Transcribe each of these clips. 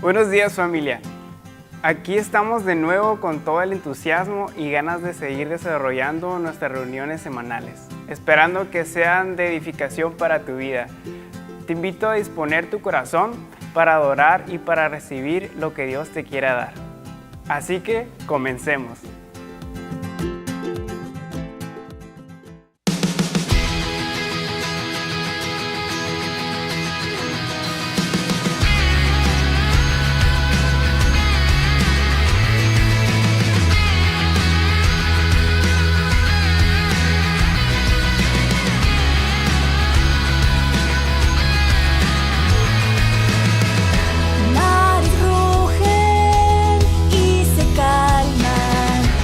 Buenos días, familia. Aquí estamos de nuevo con todo el entusiasmo y ganas de seguir desarrollando nuestras reuniones semanales, esperando que sean de edificación para tu vida. Te invito a disponer tu corazón para adorar y para recibir lo que Dios te quiera dar. Así que comencemos. Mares rugen y se calman.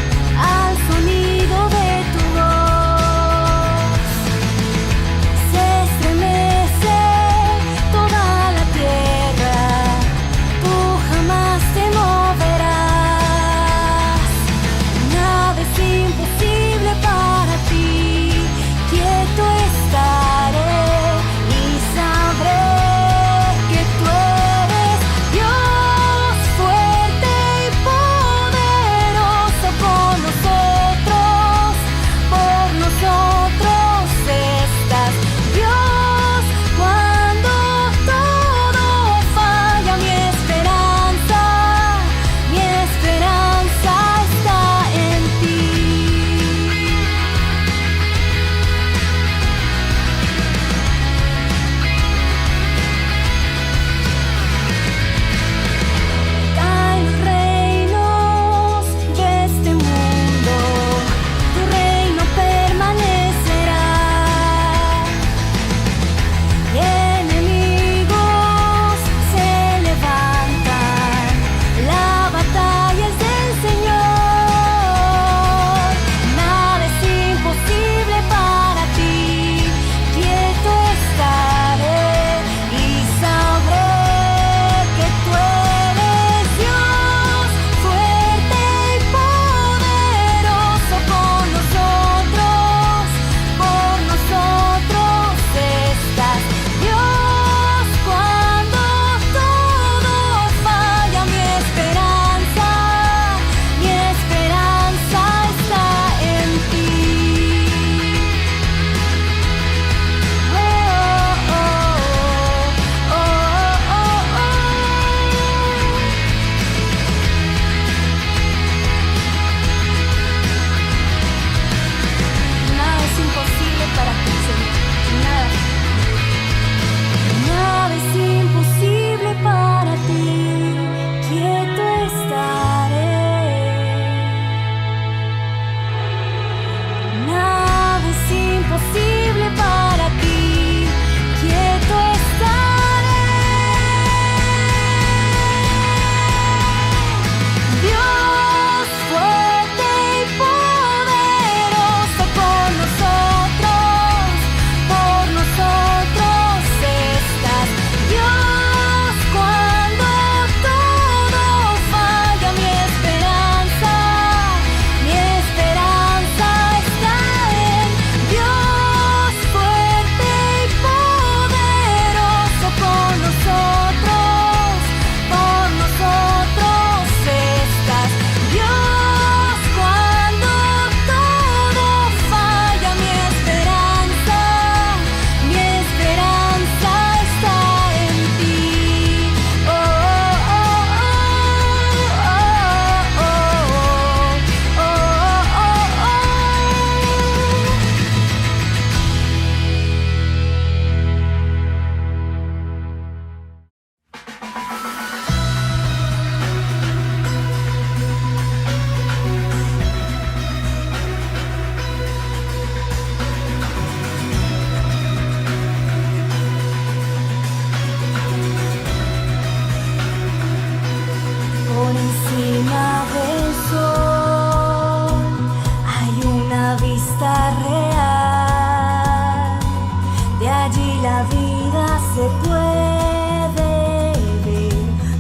se puede ver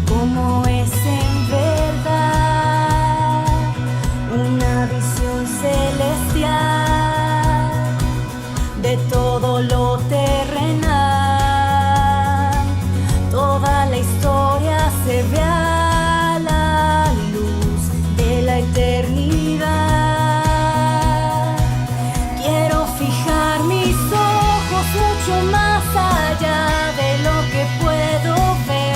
cómo es en verdad, una visión celestial de todo lo terrenal. Toda la historia se ve a la luz de la eternidad. Quiero fijar mis ojos mucho más allá de lo que puedo ver.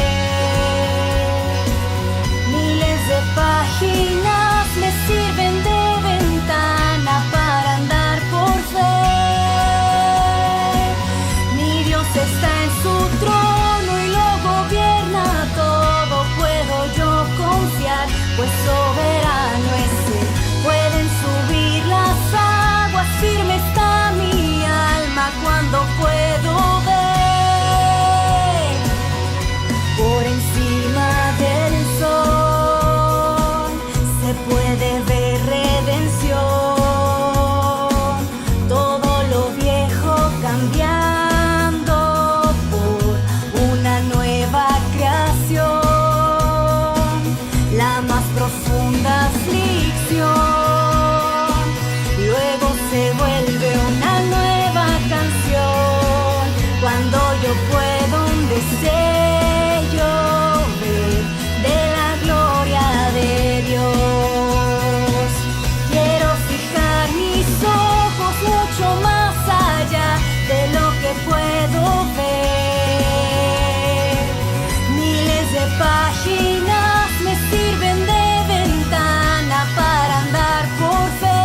Miles de páginas me sirven de ventana para andar por fe. Mi Dios está en su trono y lo gobierna todo. Puedo yo confiar, pues soberano es Él. Pueden subir las aguas, firme está mi alma cuando puedo ver por encima del sol. Se puede ver redención, todo lo viejo cambiando por una nueva creación. La más profunda aflicción luego se vuelve una nueva canción. Cuando yo puedo un destello ver de la gloria de Dios. Quiero fijar mis ojos mucho más allá de lo que puedo ver. Miles de páginas me sirven de ventana para andar por fe.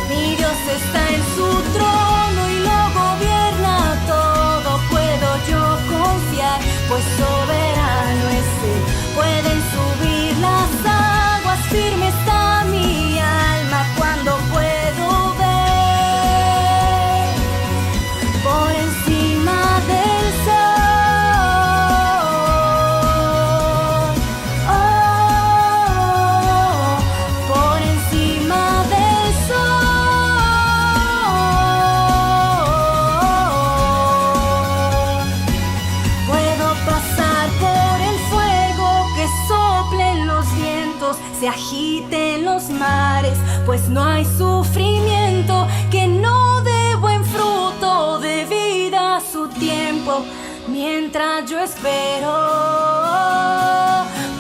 Mi Dios está en su trono y lo gobierna todo. Puedo yo confiar, pues soberano es Él. Pueden subir las aguas, firme está mi alma cuando puedo ver por encima del sol. Oh, por encima del sol. Puedo pasar por el fuego, que soplen los vientos, se agiten los mares, pues no hay sufrimiento que no dé buen fruto de vida a su tiempo. Mientras yo espero,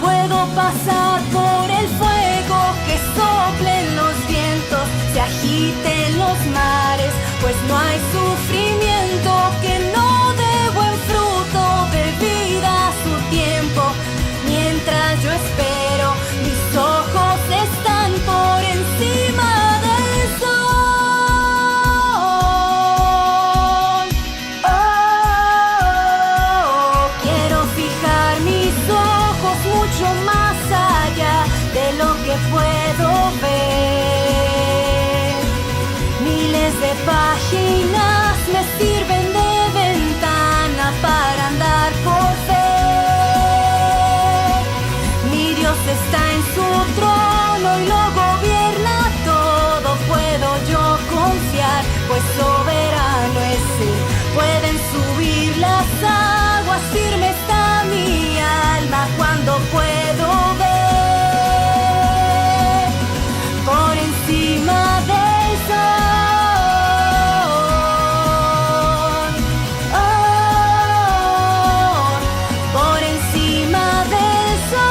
puedo pasar por el fuego, que soplen los vientos, se agiten los mares, pues no hay sufrimiento que no dé buen fruto de vida a su tiempo. Mientras yo espero, mis ojos están por encima del sol. Oh, quiero fijar mis ojos mucho más allá de lo que puedo ver. Miles de páginas me sirven de ventana para andar por fe. Mi Dios está en su trono y lo gobierna todo. Puedo yo confiar, pues soberano es Él. Pueden subir las aguas, firme está mi alma cuando puedo ver por encima del sol. Oh, por encima del sol.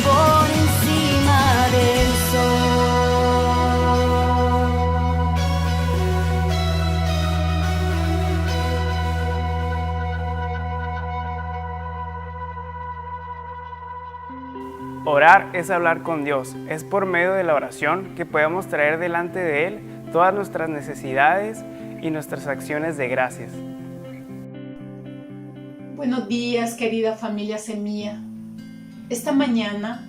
Por encima del Orar es hablar con Dios. Es por medio de la oración que podemos traer delante de Él todas nuestras necesidades y nuestras acciones de gracias. Buenos días, querida familia Semilla. Esta mañana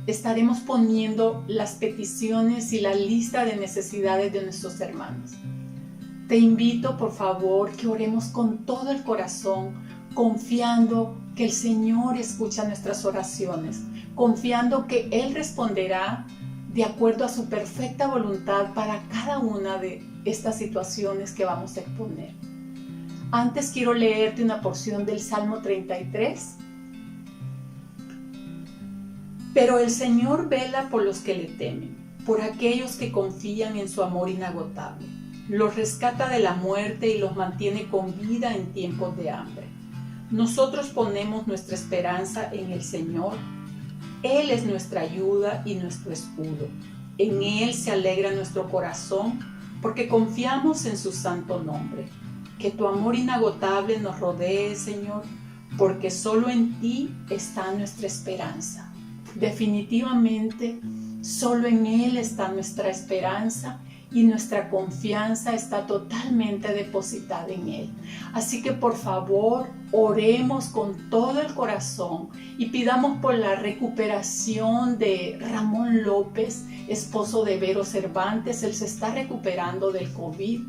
estaremos poniendo las peticiones y la lista de necesidades de nuestros hermanos. Te invito, por favor, que oremos con todo el corazón, confiando que el Señor escucha nuestras oraciones, confiando que Él responderá de acuerdo a su perfecta voluntad para cada una de estas situaciones que vamos a exponer. Antes quiero leerte una porción del Salmo 33. Pero el Señor vela por los que le temen, por aquellos que confían en su amor inagotable. Los rescata de la muerte y los mantiene con vida en tiempos de hambre. Nosotros ponemos nuestra esperanza en el Señor. Él es nuestra ayuda y nuestro escudo. En Él se alegra nuestro corazón porque confiamos en su santo nombre. Que tu amor inagotable nos rodee, Señor, porque solo en ti está nuestra esperanza. Definitivamente, solo en Él está nuestra esperanza y nuestra confianza está totalmente depositada en Él. Así que por favor, oremos con todo el corazón y pidamos por la recuperación de Ramón López, esposo de Vero Cervantes. Él se está recuperando del COVID.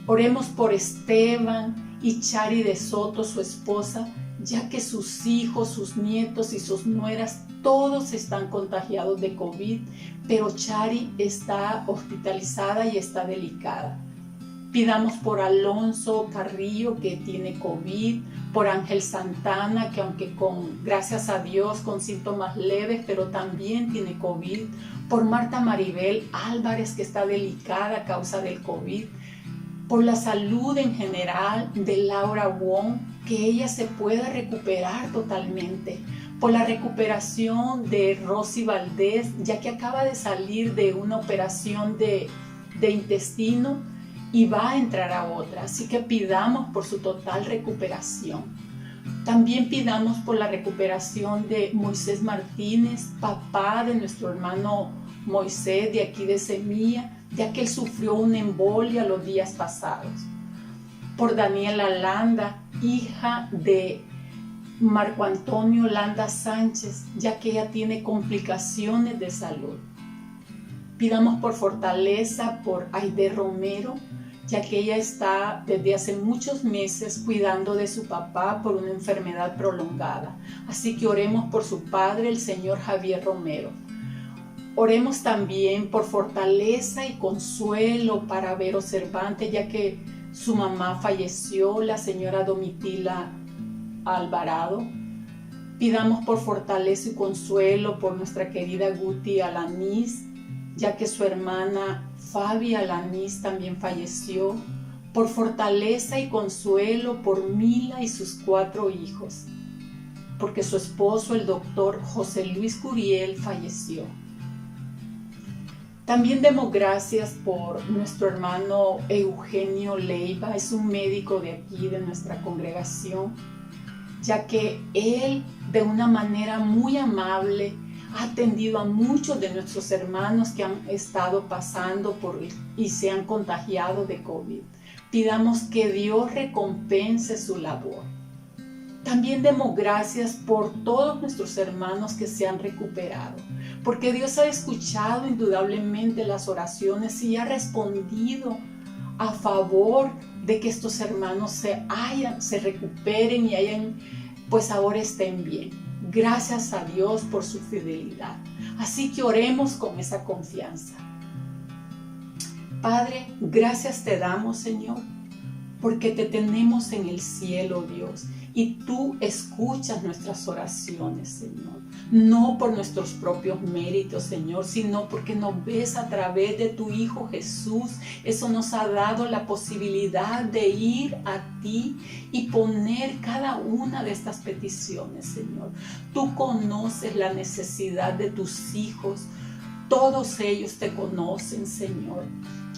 Oremos por Esteban y Chari de Soto, su esposa, ya que sus hijos, sus nietos y sus nueras todos están contagiados de COVID, pero Chari está hospitalizada y está delicada. Pidamos por Alonso Carrillo, que tiene COVID, por Ángel Santana, que aunque gracias a Dios, con síntomas leves, pero también tiene COVID, por Marta Maribel Álvarez, que está delicada a causa del COVID, por la salud en general de Laura Wong, que ella se pueda recuperar totalmente, por la recuperación de Rosy Valdés, ya que acaba de salir de una operación de intestino y va a entrar a otra, así que pidamos por su total recuperación. También pidamos por la recuperación de Moisés Martínez, papá de nuestro hermano Moisés de aquí de Semilla, ya que él sufrió una embolia los días pasados. Por Daniela Landa, hija de Marco Antonio Landa Sánchez, ya que ella tiene complicaciones de salud. Pidamos por fortaleza por Aide Romero, ya que ella está desde hace muchos meses cuidando de su papá por una enfermedad prolongada. Así que oremos por su padre, el señor Javier Romero. Oremos también por fortaleza y consuelo para Vero Cervantes, ya que su mamá falleció, la señora Domitila Alvarado. Pidamos por fortaleza y consuelo por nuestra querida Guti Alanís, ya que su hermana Fabi Alanís también falleció. Por fortaleza y consuelo por Mila y sus 4 hijos, porque su esposo, el doctor José Luis Curiel, falleció. También demos gracias por nuestro hermano Eugenio Leiva, es un médico de aquí, de nuestra congregación, ya que él de una manera muy amable ha atendido a muchos de nuestros hermanos que han estado pasando y se han contagiado de COVID. Pidamos que Dios recompense su labor. También demos gracias por todos nuestros hermanos que se han recuperado, porque Dios ha escuchado indudablemente las oraciones y ha respondido a favor de que estos hermanos se recuperen y pues ahora estén bien. Gracias a Dios por su fidelidad. Así que oremos con esa confianza. Padre, gracias te damos, Señor, porque te tenemos en el cielo, Dios, y tú escuchas nuestras oraciones, Señor. No por nuestros propios méritos, Señor, sino porque nos ves a través de tu Hijo Jesús. Eso nos ha dado la posibilidad de ir a ti y poner cada una de estas peticiones, Señor. Tú conoces la necesidad de tus hijos. Todos ellos te conocen, Señor.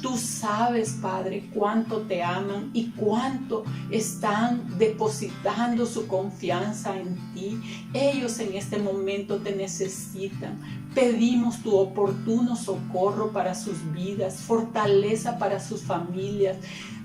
Tú sabes, Padre, cuánto te aman y cuánto están depositando su confianza en ti. Ellos en este momento te necesitan. Pedimos tu oportuno socorro para sus vidas, fortaleza para sus familias.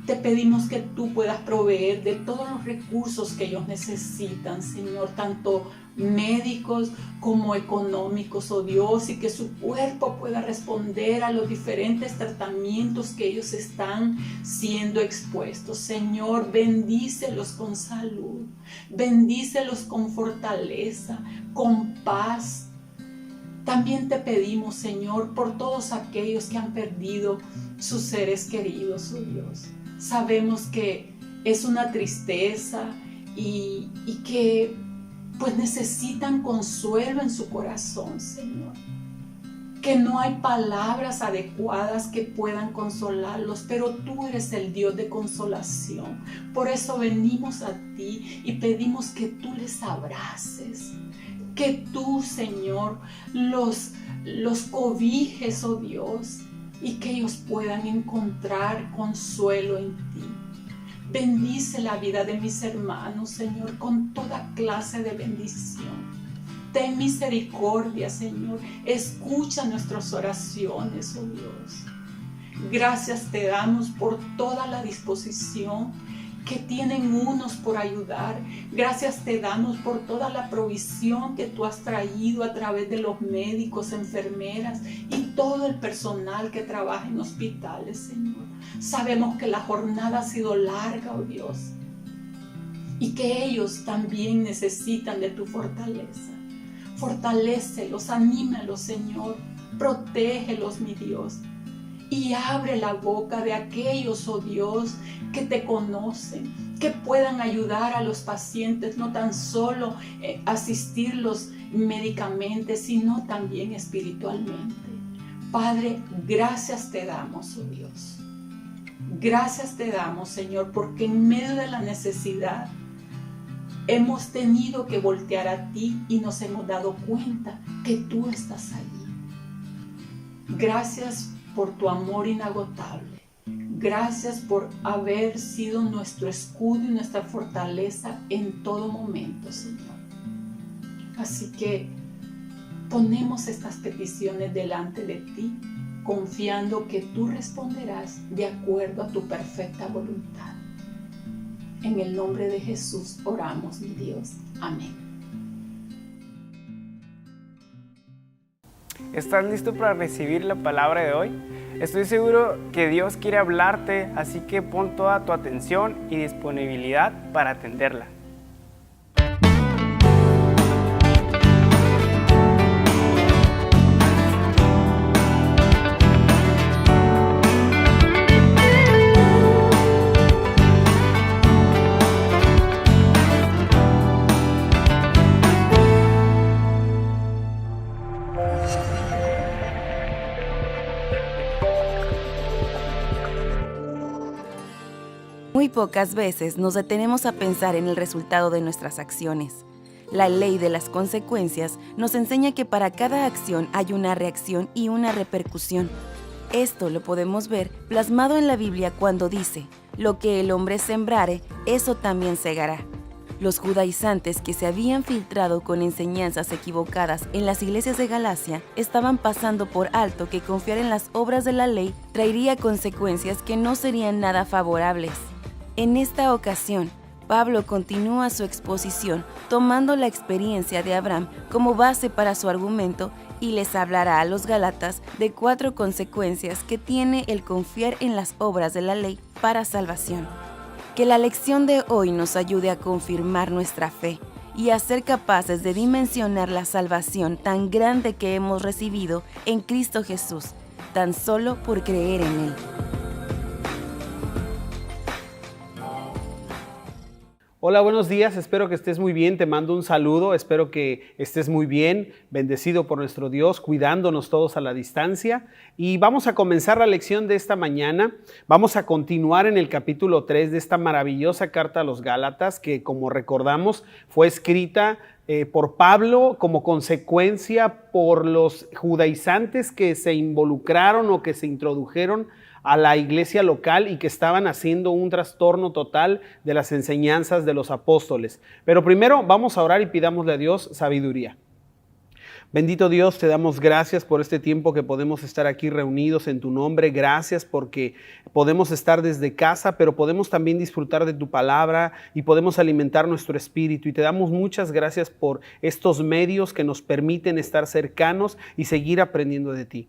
Te pedimos que tú puedas proveer de todos los recursos que ellos necesitan, Señor, tanto médicos como económicos, oh Dios, y que su cuerpo pueda responder a los diferentes tratamientos que ellos están siendo expuestos. Señor, bendícelos con salud, bendícelos con fortaleza, con paz. También te pedimos, Señor, por todos aquellos que han perdido sus seres queridos, oh Dios. Sabemos que es una tristeza y que pues necesitan consuelo en su corazón, Señor. Que no hay palabras adecuadas que puedan consolarlos, pero tú eres el Dios de consolación. Por eso venimos a ti y pedimos que tú les abraces, que tú, Señor, los cobijes, oh Dios, y que ellos puedan encontrar consuelo en ti. Bendice la vida de mis hermanos, Señor, con toda clase de bendición. Ten misericordia, Señor. Escucha nuestras oraciones, oh Dios. Gracias te damos por toda la disposición que tienen unos por ayudar. Gracias te damos por toda la provisión que tú has traído a través de los médicos, enfermeras y todo el personal que trabaja en hospitales, Señor. Sabemos que la jornada ha sido larga, oh Dios, y que ellos también necesitan de tu fortaleza. Fortalécelos, anímalos, Señor. Protégelos, mi Dios. Y abre la boca de aquellos, oh Dios, que te conocen, que puedan ayudar a los pacientes, no tan solo asistirlos médicamente, sino también espiritualmente. Padre, gracias te damos, oh Dios. Gracias te damos, Señor, porque en medio de la necesidad hemos tenido que voltear a ti y nos hemos dado cuenta que tú estás allí. Gracias por tu amor inagotable. Gracias por haber sido nuestro escudo y nuestra fortaleza en todo momento, Señor. Así que ponemos estas peticiones delante de ti, confiando que tú responderás de acuerdo a tu perfecta voluntad. En el nombre de Jesús oramos, mi Dios. Amén. ¿Estás listo para recibir la palabra de hoy? Estoy seguro que Dios quiere hablarte, así que pon toda tu atención y disponibilidad para atenderla. Muy pocas veces nos detenemos a pensar en el resultado de nuestras acciones. La ley de las consecuencias nos enseña que para cada acción hay una reacción y una repercusión. Esto lo podemos ver plasmado en la Biblia cuando dice: lo que el hombre sembrare, eso también segará. Los judaizantes que se habían filtrado con enseñanzas equivocadas en las iglesias de Galacia estaban pasando por alto que confiar en las obras de la ley traería consecuencias que no serían nada favorables. En esta ocasión, Pablo continúa su exposición tomando la experiencia de Abraham como base para su argumento y les hablará a los gálatas de 4 consecuencias que tiene el confiar en las obras de la ley para salvación. Que la lección de hoy nos ayude a confirmar nuestra fe y a ser capaces de dimensionar la salvación tan grande que hemos recibido en Cristo Jesús, tan solo por creer en Él. Hola, buenos días, espero que estés muy bien, te mando un saludo, espero que estés muy bien, bendecido por nuestro Dios, cuidándonos todos a la distancia. Y vamos a comenzar la lección de esta mañana, vamos a continuar en el capítulo 3 de esta maravillosa carta a los Gálatas, que como recordamos fue escrita por Pablo como consecuencia por los judaizantes que se involucraron o que se introdujeron a la iglesia local y que estaban haciendo un trastorno total de las enseñanzas de los apóstoles. Pero primero vamos a orar y pidámosle a Dios sabiduría. Bendito Dios, te damos gracias por este tiempo que podemos estar aquí reunidos en tu nombre. Gracias porque podemos estar desde casa, pero podemos también disfrutar de tu palabra y podemos alimentar nuestro espíritu. Y te damos muchas gracias por estos medios que nos permiten estar cercanos y seguir aprendiendo de ti.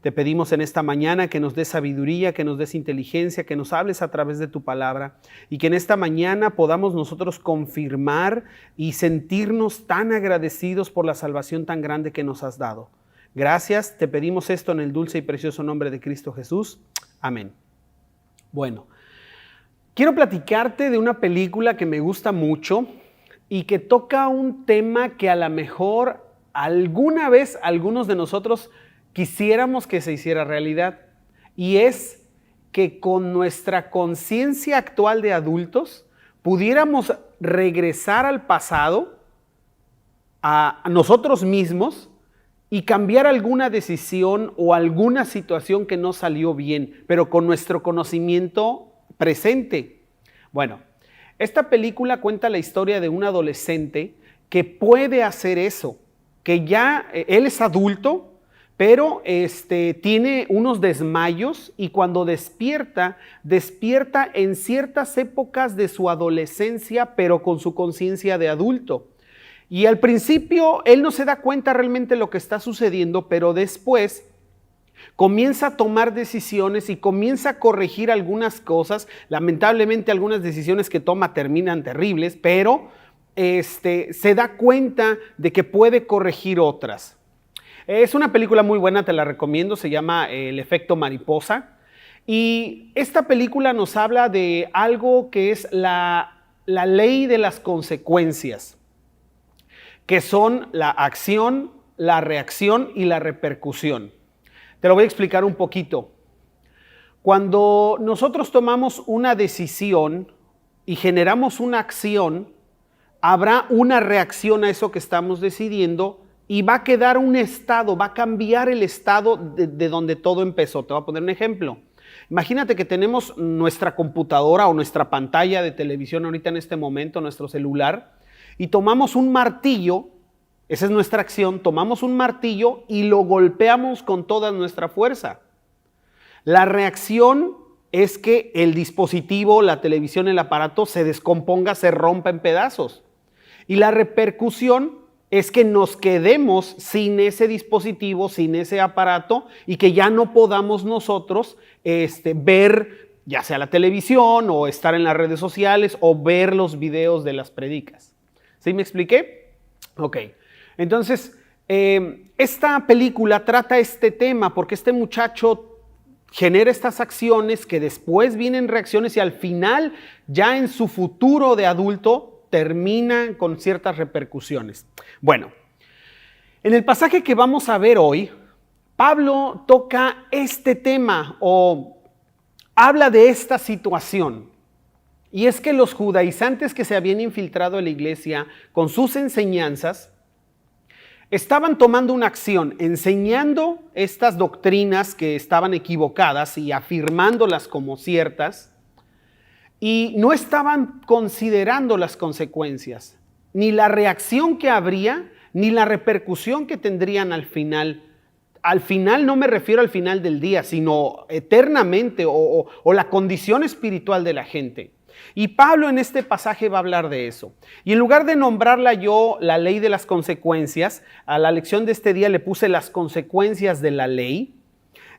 Te pedimos en esta mañana que nos des sabiduría, que nos des inteligencia, que nos hables a través de tu palabra y que en esta mañana podamos nosotros confirmar y sentirnos tan agradecidos por la salvación tan grande que nos has dado. Gracias, te pedimos esto en el dulce y precioso nombre de Cristo Jesús. Amén. Bueno, quiero platicarte de una película que me gusta mucho y que toca un tema que a lo mejor alguna vez algunos de nosotros quisiéramos que se hiciera realidad. Y es que con nuestra conciencia actual de adultos pudiéramos regresar al pasado, a nosotros mismos, y cambiar alguna decisión o alguna situación que no salió bien, pero con nuestro conocimiento presente. Bueno, esta película cuenta la historia de un adolescente que puede hacer eso, que ya él es adulto, pero tiene unos desmayos y cuando despierta en ciertas épocas de su adolescencia, pero con su conciencia de adulto. Y al principio él no se da cuenta realmente de lo que está sucediendo, pero después comienza a tomar decisiones y comienza a corregir algunas cosas. Lamentablemente algunas decisiones que toma terminan terribles, pero se da cuenta de que puede corregir otras. Es una película muy buena, te la recomiendo, se llama El efecto mariposa. Y esta película nos habla de algo que es la ley de las consecuencias, que son la acción, la reacción y la repercusión. Te lo voy a explicar un poquito. Cuando nosotros tomamos una decisión y generamos una acción, habrá una reacción a eso que estamos decidiendo y va a quedar un estado, va a cambiar el estado de donde todo empezó. Te voy a poner un ejemplo. Imagínate que tenemos nuestra computadora o nuestra pantalla de televisión ahorita en este momento, nuestro celular, y tomamos un martillo, esa es nuestra acción, tomamos un martillo y lo golpeamos con toda nuestra fuerza. La reacción es que el dispositivo, la televisión, el aparato se descomponga, se rompa en pedazos. Y la repercusión es que nos quedemos sin ese dispositivo, sin ese aparato y que ya no podamos nosotros ver ya sea la televisión o estar en las redes sociales o ver los videos de las prédicas. ¿Sí me expliqué? Ok. Entonces, esta película trata este tema porque este muchacho genera estas acciones que después vienen reacciones y al final, ya en su futuro de adulto, termina con ciertas repercusiones. Bueno, en el pasaje que vamos a ver hoy, Pablo toca este tema o habla de esta situación. Y es que los judaizantes que se habían infiltrado en la iglesia con sus enseñanzas estaban tomando una acción, enseñando estas doctrinas que estaban equivocadas y afirmándolas como ciertas, y no estaban considerando las consecuencias, ni la reacción que habría, ni la repercusión que tendrían al final. Al final no me refiero al final del día, sino eternamente o la condición espiritual de la gente. Y Pablo en este pasaje va a hablar de eso. Y en lugar de nombrarla yo la ley de las consecuencias, a la lección de este día le puse las consecuencias de la ley.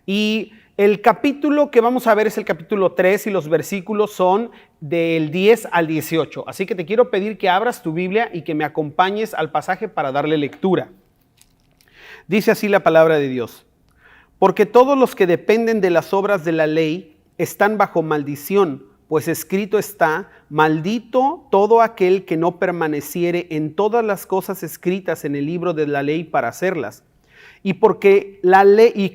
Y el capítulo que vamos a ver es el capítulo 3 y los versículos son del 10 al 18. Así que te quiero pedir que abras tu Biblia y que me acompañes al pasaje para darle lectura. Dice así la palabra de Dios. Porque todos los que dependen de las obras de la ley están bajo maldición, pues escrito está, maldito todo aquel que no permaneciere en todas las cosas escritas en el libro de la ley para hacerlas. Y porque la ley, y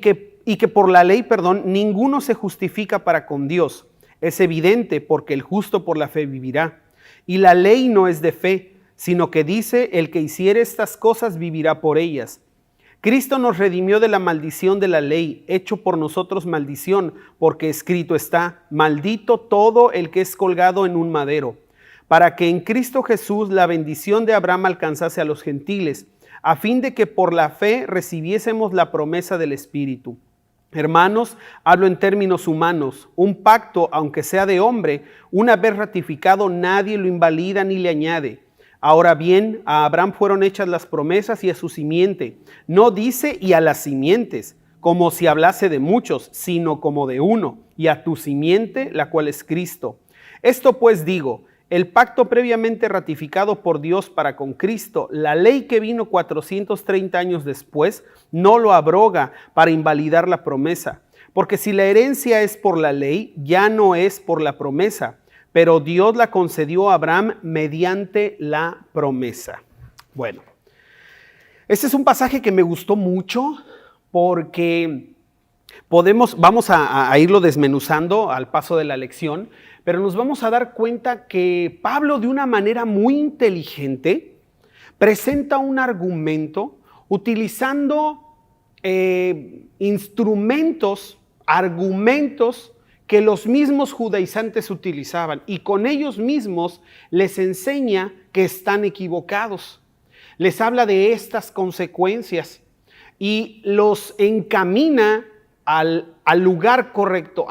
que por la ley, ninguno se justifica para con Dios. Es evidente, porque el justo por la fe vivirá. Y la ley no es de fe, sino que dice, el que hiciere estas cosas vivirá por ellas. Cristo nos redimió de la maldición de la ley, hecho por nosotros maldición, porque escrito está, maldito todo el que es colgado en un madero, para que en Cristo Jesús la bendición de Abraham alcanzase a los gentiles, a fin de que por la fe recibiésemos la promesa del Espíritu. Hermanos, hablo en términos humanos, un pacto, aunque sea de hombre, una vez ratificado, nadie lo invalida ni le añade. Ahora bien, a Abraham fueron hechas las promesas y a su simiente. No dice y a las simientes, como si hablase de muchos, sino como de uno, y a tu simiente, la cual es Cristo. Esto pues digo, el pacto previamente ratificado por Dios para con Cristo, la ley que vino 430 años después, no lo abroga para invalidar la promesa. Porque si la herencia es por la ley, ya no es por la promesa, pero Dios la concedió a Abraham mediante la promesa. Bueno, este es un pasaje que me gustó mucho porque vamos a irlo desmenuzando al paso de la lección, pero nos vamos a dar cuenta que Pablo, de una manera muy inteligente, presenta un argumento utilizando argumentos que los mismos judaizantes utilizaban, y con ellos mismos les enseña que están equivocados. Les habla de estas consecuencias y los encamina al lugar correcto,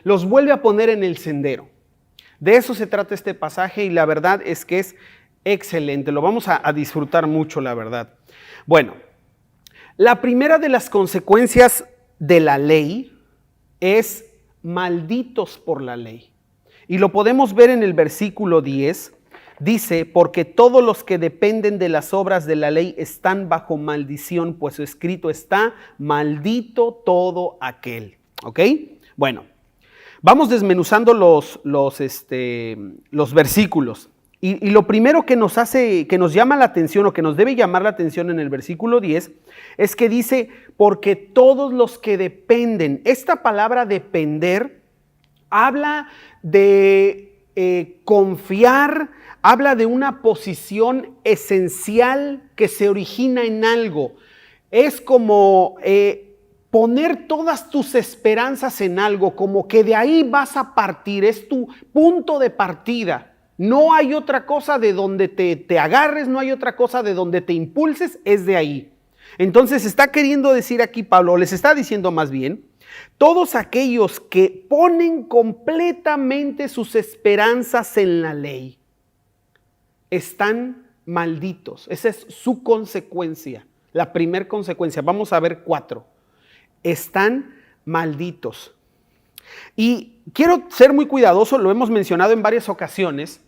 los vuelve a poner en el sendero. De eso se trata este pasaje y la verdad es que es excelente. Lo vamos a disfrutar mucho, la verdad. Bueno, la primera de las consecuencias de la ley es malditos por la ley. Y lo podemos ver en el versículo 10. Dice, porque todos los que dependen de las obras de la ley están bajo maldición, pues escrito está, maldito todo aquel. ¿Ok? Bueno, vamos desmenuzando los versículos. Y lo primero que nos llama la atención o que nos debe llamar la atención en el versículo 10 es que dice, porque todos los que dependen. Esta palabra depender habla de confiar, habla de una posición esencial que se origina en algo. Es como poner todas tus esperanzas en algo, como que de ahí vas a partir, es tu punto de partida. No hay otra cosa de donde te agarres, no hay otra cosa de donde te impulses, es de ahí. Entonces está queriendo decir aquí Pablo, les está diciendo más bien, todos aquellos que ponen completamente sus esperanzas en la ley, están malditos. Esa es su consecuencia, la primera consecuencia. Vamos a ver 4. Están malditos. Y quiero ser muy cuidadoso, lo hemos mencionado en varias ocasiones,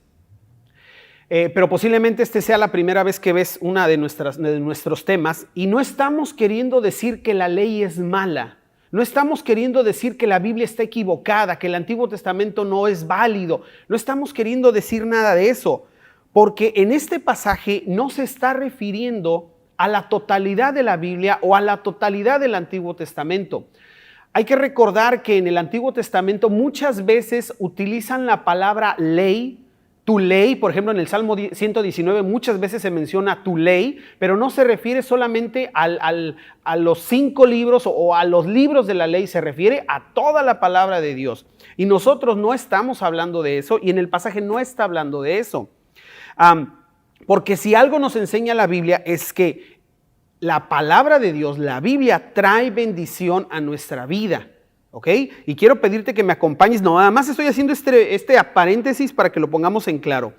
pero posiblemente este sea la primera vez que ves una de nuestros temas, y no estamos queriendo decir que la ley es mala. No estamos queriendo decir que la Biblia está equivocada, que el Antiguo Testamento no es válido. No estamos queriendo decir nada de eso. Porque en este pasaje no se está refiriendo a la totalidad de la Biblia o a la totalidad del Antiguo Testamento. Hay que recordar que en el Antiguo Testamento muchas veces utilizan la palabra ley, tu ley. Por ejemplo, en el Salmo 119 muchas veces se menciona tu ley, pero no se refiere solamente a los 5 libros o a los libros de la ley, se refiere a toda la palabra de Dios. Y nosotros no estamos hablando de eso, y en el pasaje no está hablando de eso. Porque si algo nos enseña la Biblia es que la palabra de Dios, la Biblia, trae bendición a nuestra vida, ¿ok? Y quiero pedirte que me acompañes, no, nada más estoy haciendo este paréntesis para que lo pongamos en claro.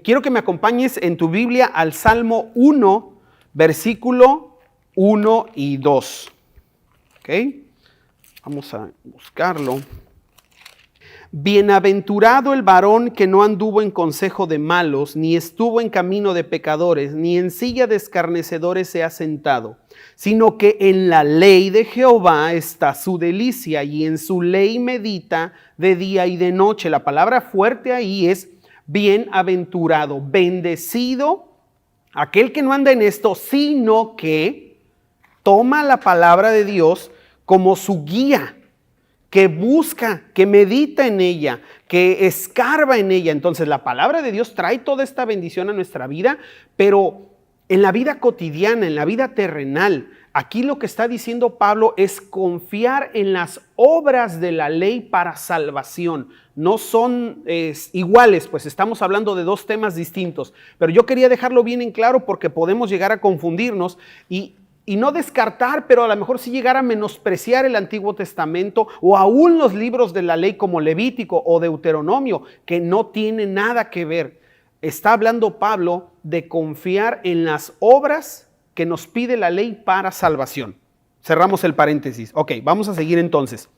Quiero que me acompañes en tu Biblia al Salmo 1, versículo 1 y 2, ¿ok? Vamos a buscarlo. Bienaventurado el varón que no anduvo en consejo de malos, ni estuvo en camino de pecadores, ni en silla de escarnecedores se ha sentado, sino que en la ley de Jehová está su delicia, y en su ley medita de día y de noche. La palabra fuerte ahí es bienaventurado, bendecido aquel que no anda en esto, sino que toma la palabra de Dios como su guía, que busca, que medita en ella, que escarba en ella. Entonces la palabra de Dios trae toda esta bendición a nuestra vida, pero en la vida cotidiana, en la vida terrenal, aquí lo que está diciendo Pablo es confiar en las obras de la ley para salvación. No son iguales, pues estamos hablando de 2 temas distintos, pero yo quería dejarlo bien en claro porque podemos llegar a confundirnos y no descartar, pero a lo mejor sí llegar a menospreciar el Antiguo Testamento o aún los libros de la ley como Levítico o Deuteronomio, que no tienen nada que ver. Está hablando Pablo de confiar en las obras que nos pide la ley para salvación. Cerramos el paréntesis. Ok, vamos a seguir entonces.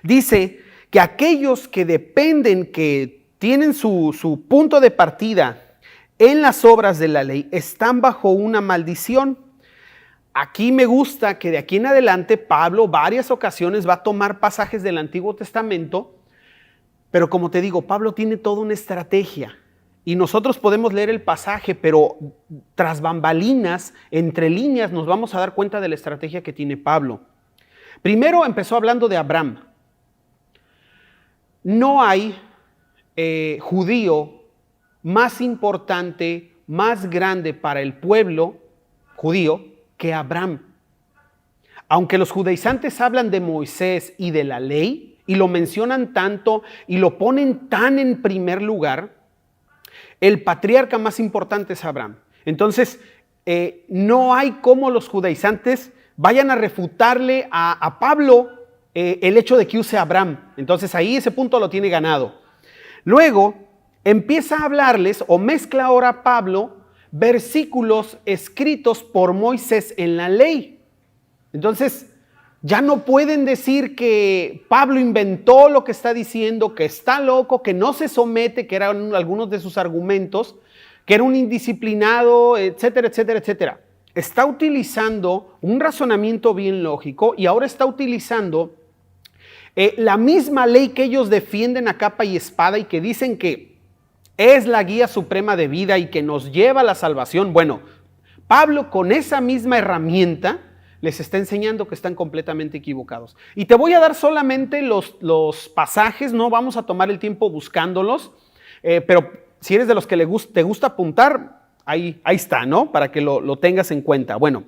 Dice que aquellos que dependen, que tienen su punto de partida en las obras de la ley, están bajo una maldición. Aquí me gusta que de aquí en adelante Pablo varias ocasiones va a tomar pasajes del Antiguo Testamento, pero como te digo, Pablo tiene toda una estrategia y nosotros podemos leer el pasaje, pero tras bambalinas, entre líneas, nos vamos a dar cuenta de la estrategia que tiene Pablo. Primero empezó hablando de Abraham. No hay judío más importante, más grande para el pueblo judío que Abraham. Aunque los judaizantes hablan de Moisés y de la ley y lo mencionan tanto y lo ponen tan en primer lugar, el patriarca más importante es Abraham. Entonces, no hay cómo los judaizantes vayan a refutarle a Pablo el hecho de que use a Abraham. Entonces ahí ese punto lo tiene ganado. Luego empieza a hablarles o mezcla ahora Pablo versículos escritos por Moisés en la ley. Entonces ya no pueden decir que Pablo inventó lo que está diciendo, que está loco, que no se somete, que eran algunos de sus argumentos, que era un indisciplinado, etcétera, etcétera, etcétera. Está utilizando un razonamiento bien lógico y ahora está utilizando la misma ley que ellos defienden a capa y espada y que dicen que es la guía suprema de vida y que nos lleva a la salvación. Bueno, Pablo con esa misma herramienta les está enseñando que están completamente equivocados. Y te voy a dar solamente los pasajes, no vamos a tomar el tiempo buscándolos, pero si eres de los que te gusta apuntar, ahí está, ¿no? Para que lo tengas en cuenta. Bueno,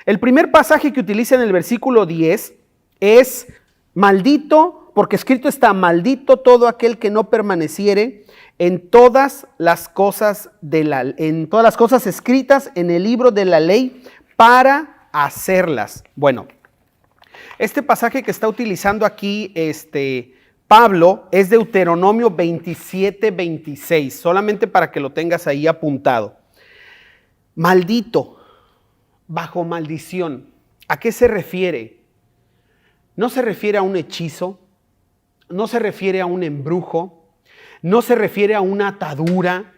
el primer pasaje que utiliza en el versículo 10 es: maldito, porque escrito está, maldito todo aquel que no permaneciere en todas las cosas escritas en el libro de la ley para hacerlas. Bueno, este pasaje que está utilizando aquí Pablo es Deuteronomio 27:26, solamente para que lo tengas ahí apuntado. Maldito, bajo maldición, ¿a qué se refiere? No se refiere a un hechizo, no se refiere a un embrujo, no se refiere a una atadura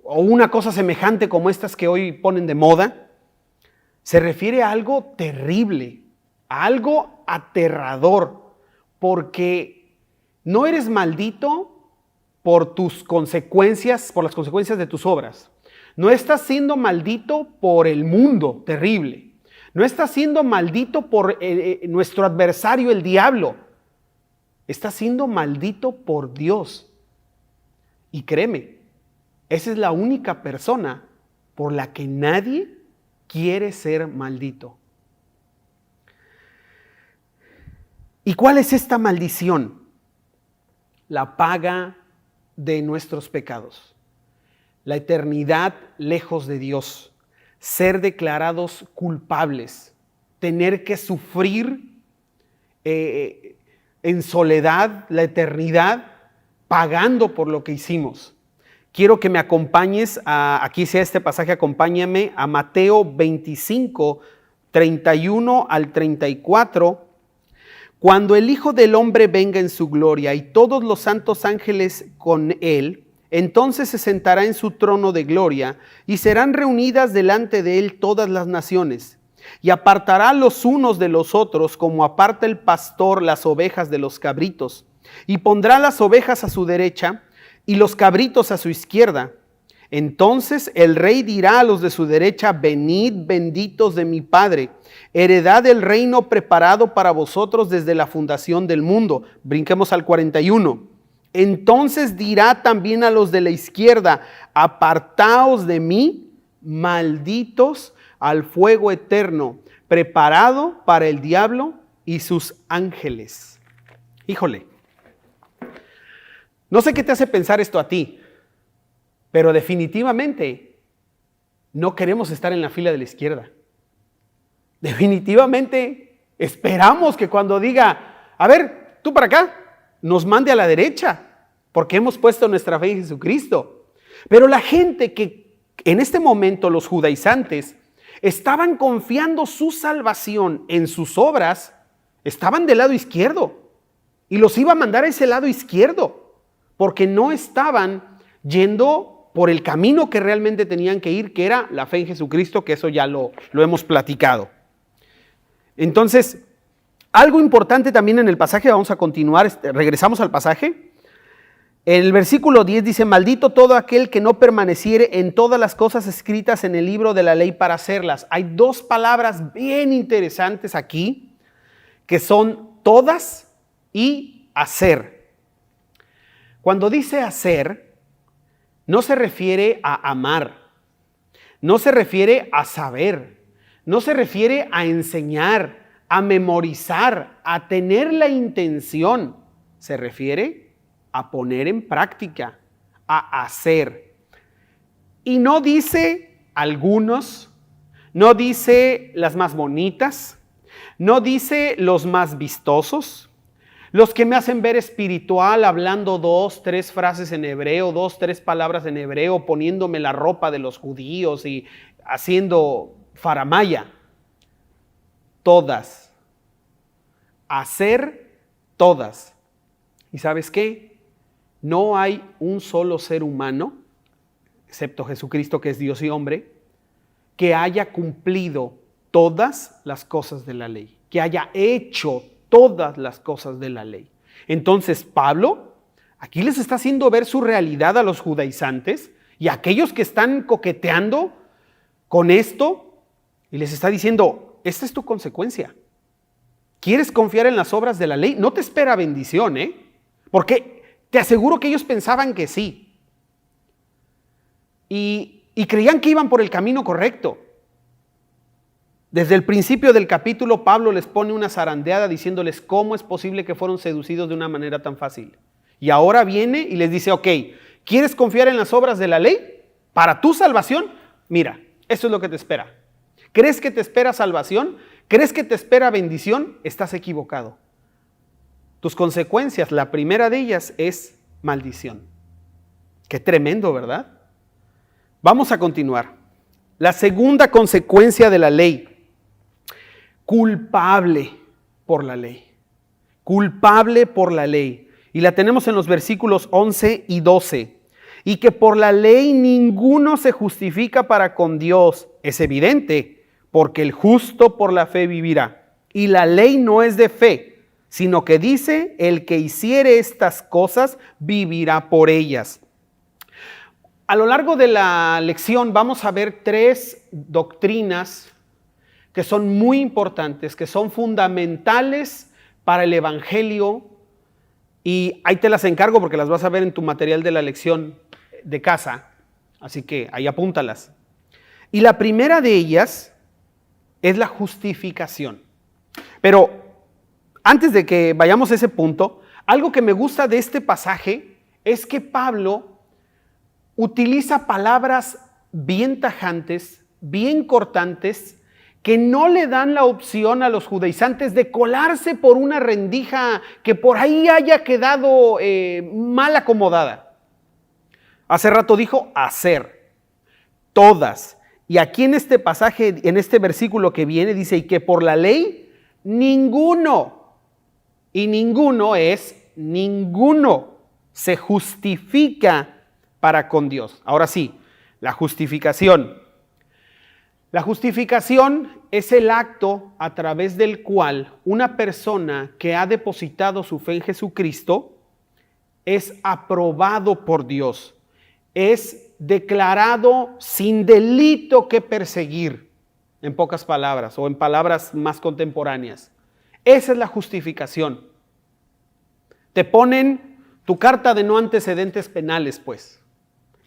o una cosa semejante como estas que hoy ponen de moda. Se refiere a algo terrible, a algo aterrador, porque no eres maldito por tus consecuencias, por las consecuencias de tus obras. No estás siendo maldito por el mundo terrible. No estás siendo maldito por nuestro adversario, el diablo. Estás siendo maldito por Dios. Y créeme, esa es la única persona por la que nadie quiere ser maldito. ¿Y cuál es esta maldición? La paga de nuestros pecados. La eternidad lejos de Dios. Ser declarados culpables, tener que sufrir en soledad la eternidad pagando por lo que hicimos. Quiero que me acompañes, aquí sea este pasaje, acompáñame a Mateo 25, 31 al 34. Cuando el Hijo del Hombre venga en su gloria y todos los santos ángeles con él, entonces se sentará en su trono de gloria y serán reunidas delante de él todas las naciones. Y apartará los unos de los otros como aparta el pastor las ovejas de los cabritos. Y pondrá las ovejas a su derecha y los cabritos a su izquierda. Entonces el rey dirá a los de su derecha: venid, benditos de mi Padre, heredad del reino preparado para vosotros desde la fundación del mundo. Brinquemos al 41. Entonces dirá también a los de la izquierda: apartaos de mí, malditos, al fuego eterno, preparado para el diablo y sus ángeles. Híjole, no sé qué te hace pensar esto a ti, pero definitivamente no queremos estar en la fila de la izquierda. Definitivamente esperamos que cuando diga: a ver, tú para acá, nos mande a la derecha, porque hemos puesto nuestra fe en Jesucristo. Pero la gente que en este momento, los judaizantes, estaban confiando su salvación en sus obras, estaban del lado izquierdo y los iba a mandar a ese lado izquierdo. porque no estaban yendo por el camino que realmente tenían que ir, que era la fe en Jesucristo, que eso ya lo hemos platicado. Entonces, algo importante también en el pasaje, vamos a continuar, regresamos al pasaje. El versículo 10 dice, maldito todo aquel que no permaneciere en todas las cosas escritas en el libro de la ley para hacerlas. Hay dos palabras bien interesantes aquí, que son todas y hacer. Cuando dice hacer, no se refiere a amar, no se refiere a saber, no se refiere a enseñar, a memorizar, a tener la intención. Se refiere a poner en práctica, a hacer. Y no dice algunos, no dice las más bonitas, no dice los más vistosos, los que me hacen ver espiritual hablando 2, 3 frases en hebreo, 2, 3 palabras en hebreo, poniéndome la ropa de los judíos y haciendo faramaya. Todas. Hacer todas. ¿Y sabes qué? No hay un solo ser humano, excepto Jesucristo que es Dios y hombre, que haya cumplido todas las cosas de la ley, que haya hecho todas las cosas de la ley. Entonces Pablo aquí les está haciendo ver su realidad a los judaizantes y a aquellos que están coqueteando con esto, y les está diciendo, esta es tu consecuencia. ¿Quieres confiar en las obras de la ley? No te espera bendición, porque te aseguro que ellos pensaban que sí. Y creían que iban por el camino correcto. Desde el principio del capítulo, Pablo les pone una zarandeada diciéndoles cómo es posible que fueron seducidos de una manera tan fácil. Y ahora viene y les dice, ok, ¿quieres confiar en las obras de la ley para tu salvación? Mira, eso es lo que te espera. ¿Crees que te espera salvación? ¿Crees que te espera bendición? Estás equivocado. Tus consecuencias, la primera de ellas es maldición. Qué tremendo, ¿verdad? Vamos a continuar. La segunda consecuencia de la ley, culpable por la ley. Culpable por la ley. Y la tenemos en los versículos 11 y 12. Y que por la ley ninguno se justifica para con Dios. Es evidente, porque el justo por la fe vivirá. Y la ley no es de fe, sino que dice, el que hiciere estas cosas vivirá por ellas. A lo largo de la lección vamos a ver 3 doctrinas que son muy importantes, que son fundamentales para el evangelio, y ahí te las encargo porque las vas a ver en tu material de la lección de casa, así que ahí apúntalas. Y la primera de ellas es la justificación. Pero antes de que vayamos a ese punto, algo que me gusta de este pasaje es que Pablo utiliza palabras bien tajantes, bien cortantes, que no le dan la opción a los judaizantes de colarse por una rendija que por ahí haya quedado mal acomodada. Hace rato dijo hacer, todas. Y aquí en este pasaje, en este versículo que viene, dice, y que por la ley, ninguno, y ninguno es ninguno, se justifica para con Dios. Ahora sí, la justificación. La justificación es el acto a través del cual una persona que ha depositado su fe en Jesucristo es aprobado por Dios, es declarado sin delito que perseguir, en pocas palabras o en palabras más contemporáneas. Esa es la justificación. Te ponen tu carta de no antecedentes penales, pues.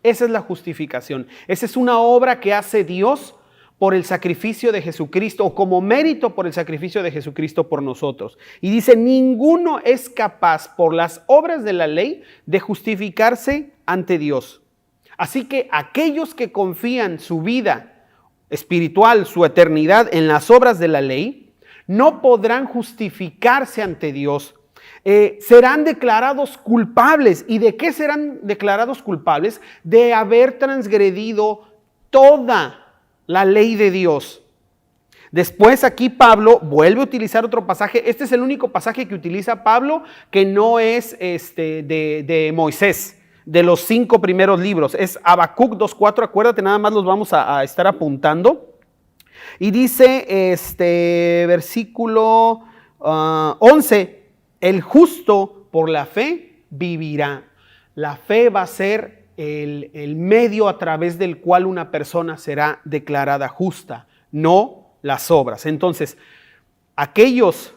Esa es la justificación. Esa es una obra que hace Dios por el sacrificio de Jesucristo, o como mérito por el sacrificio de Jesucristo por nosotros. Y dice, ninguno es capaz por las obras de la ley de justificarse ante Dios. Así que aquellos que confían su vida espiritual, su eternidad en las obras de la ley, no podrán justificarse ante Dios. Serán declarados culpables. ¿Y de qué serán declarados culpables? De haber transgredido toda la ley de Dios, Después aquí Pablo vuelve a utilizar otro pasaje. Este es el único pasaje que utiliza Pablo que no es de Moisés, de los 5 primeros libros. Es Habacuc 2:4, acuérdate, nada más los vamos a estar apuntando. Y dice versículo 11, el justo por la fe vivirá. La fe va a ser el medio a través del cual una persona será declarada justa, no las obras. Entonces, aquellos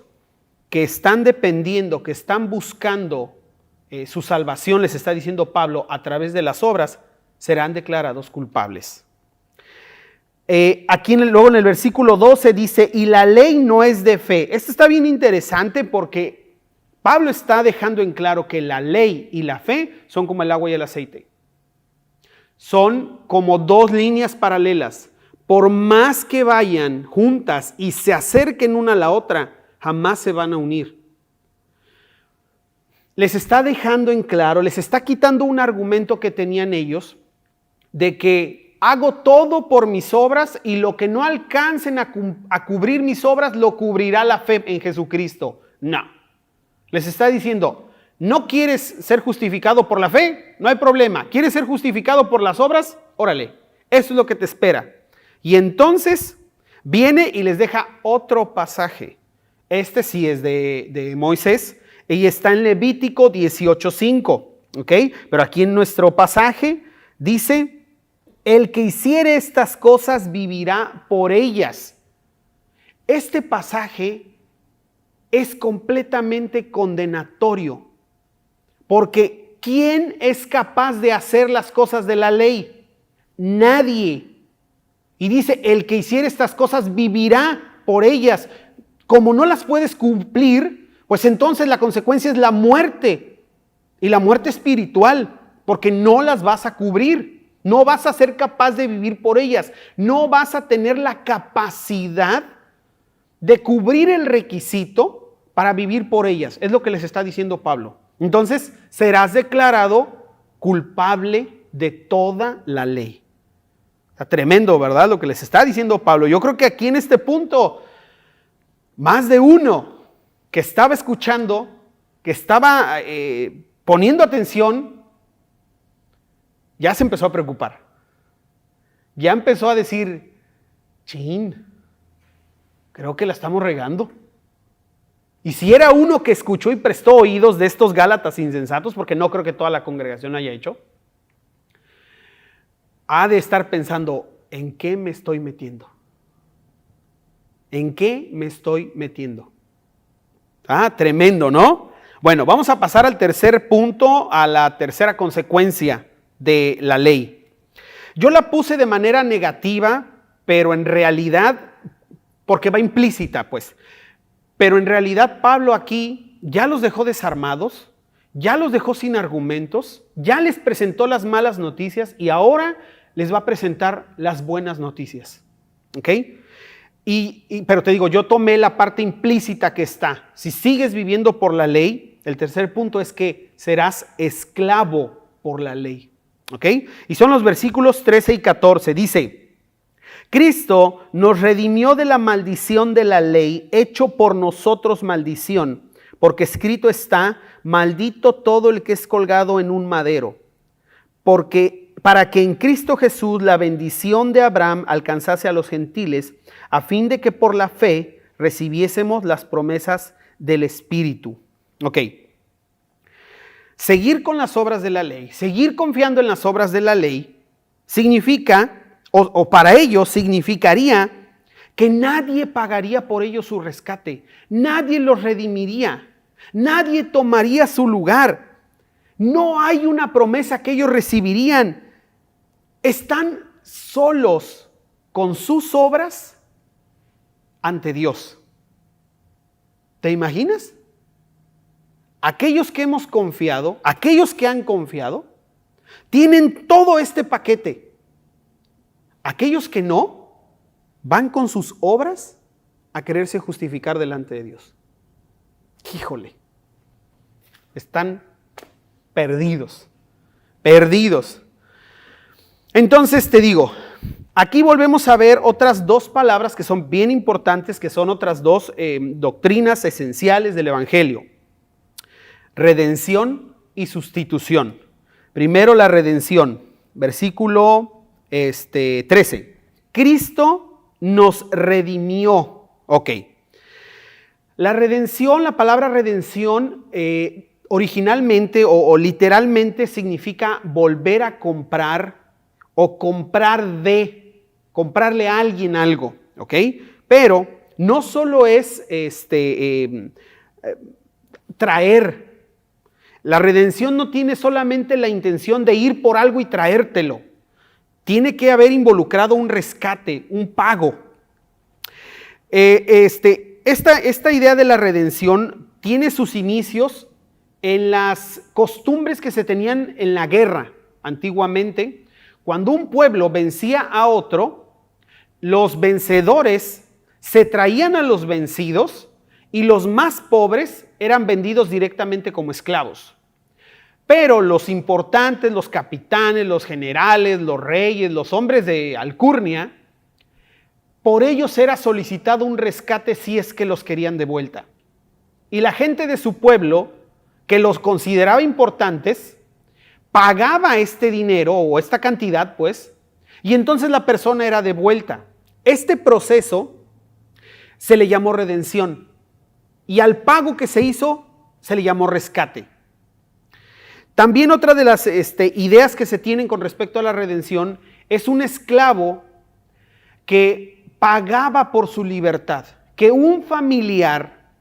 que están dependiendo, que están buscando su salvación, les está diciendo Pablo, a través de las obras, serán declarados culpables. Aquí luego en el versículo 12 dice, y la ley no es de fe. Esto está bien interesante porque Pablo está dejando en claro que la ley y la fe son como el agua y el aceite. Son como 2 líneas paralelas. Por más que vayan juntas y se acerquen una a la otra, jamás se van a unir. Les está dejando en claro, les está quitando un argumento que tenían ellos de que hago todo por mis obras y lo que no alcancen a cubrir mis obras lo cubrirá la fe en Jesucristo. No. Les está diciendo, ¿no quieres ser justificado por la fe? No hay problema. ¿Quieres ser justificado por las obras? Órale, eso es lo que te espera. Y entonces viene y les deja otro pasaje. Este sí es de Moisés y está en Levítico 18:5, ¿ok? Pero aquí en nuestro pasaje dice, el que hiciere estas cosas vivirá por ellas. Este pasaje es completamente condenatorio, porque ¿quién es capaz de hacer las cosas de la ley? Nadie. Y dice, el que hiciere estas cosas vivirá por ellas. Como no las puedes cumplir, pues entonces la consecuencia es la muerte. Y la muerte espiritual, porque no las vas a cubrir. No vas a ser capaz de vivir por ellas. No vas a tener la capacidad de cubrir el requisito para vivir por ellas. Es lo que les está diciendo Pablo. Entonces serás declarado culpable de toda la ley. Está tremendo, ¿verdad? Lo que les está diciendo Pablo. Yo creo que aquí en este punto, más de uno que estaba escuchando, que estaba poniendo atención, ya se empezó a preocupar. Ya empezó a decir, chin, creo que la estamos regando. Y si era uno que escuchó y prestó oídos de estos Gálatas insensatos, porque no creo que toda la congregación haya hecho, ha de estar pensando, ¿en qué me estoy metiendo? ¿En qué me estoy metiendo? Tremendo, ¿no? Bueno, vamos a pasar al tercer punto, a la tercera consecuencia de la ley. Yo la puse de manera negativa, pero en realidad, porque va implícita, pues. Pero en realidad Pablo aquí ya los dejó desarmados, ya los dejó sin argumentos, ya les presentó las malas noticias y ahora les va a presentar las buenas noticias. ¿Ok? Pero te digo, yo tomé la parte implícita que está. Si sigues viviendo por la ley, el tercer punto es que serás esclavo por la ley. ¿Ok? Y son los versículos 13 y 14. Dice, Cristo nos redimió de la maldición de la ley, hecho por nosotros maldición, porque escrito está, maldito todo el que es colgado en un madero, para que en Cristo Jesús la bendición de Abraham alcanzase a los gentiles, a fin de que por la fe recibiésemos las promesas del Espíritu. Ok. Seguir con las obras de la ley, seguir confiando en las obras de la ley, significa, o para ellos significaría que nadie pagaría por ellos su rescate, nadie los redimiría, nadie tomaría su lugar. No hay una promesa que ellos recibirían. Están solos con sus obras ante Dios. ¿Te imaginas? Aquellos que hemos confiado, aquellos que han confiado, tienen todo este paquete. Aquellos que no, van con sus obras a quererse justificar delante de Dios. Híjole, están perdidos. Entonces te digo, Aquí volvemos a ver otras dos palabras que son bien importantes, que son otras dos doctrinas esenciales del Evangelio. Redención y sustitución. Primero la redención, versículo 13. Cristo nos redimió. Ok. La redención, la palabra redención, originalmente o literalmente significa volver a comprar o comprarle a alguien algo, ¿ok? Pero no solo es traer. La redención no tiene solamente la intención de ir por algo y traértelo. Tiene que haber involucrado un rescate, un pago. Esta idea de la redención tiene sus inicios en las costumbres que se tenían en la guerra antiguamente. Cuando un pueblo vencía a otro, los vencedores se traían a los vencidos y los más pobres eran vendidos directamente como esclavos. Pero los importantes, los capitanes, los generales, los reyes, los hombres de alcurnia, por ellos era solicitado un rescate si es que los querían de vuelta. Y la gente de su pueblo, que los consideraba importantes, pagaba este dinero o esta cantidad, pues, y entonces la persona era devuelta. Este proceso se le llamó redención y al pago que se hizo se le llamó rescate. También otra de las ideas que se tienen con respecto a la redención es un esclavo que pagaba por su libertad, que un familiar,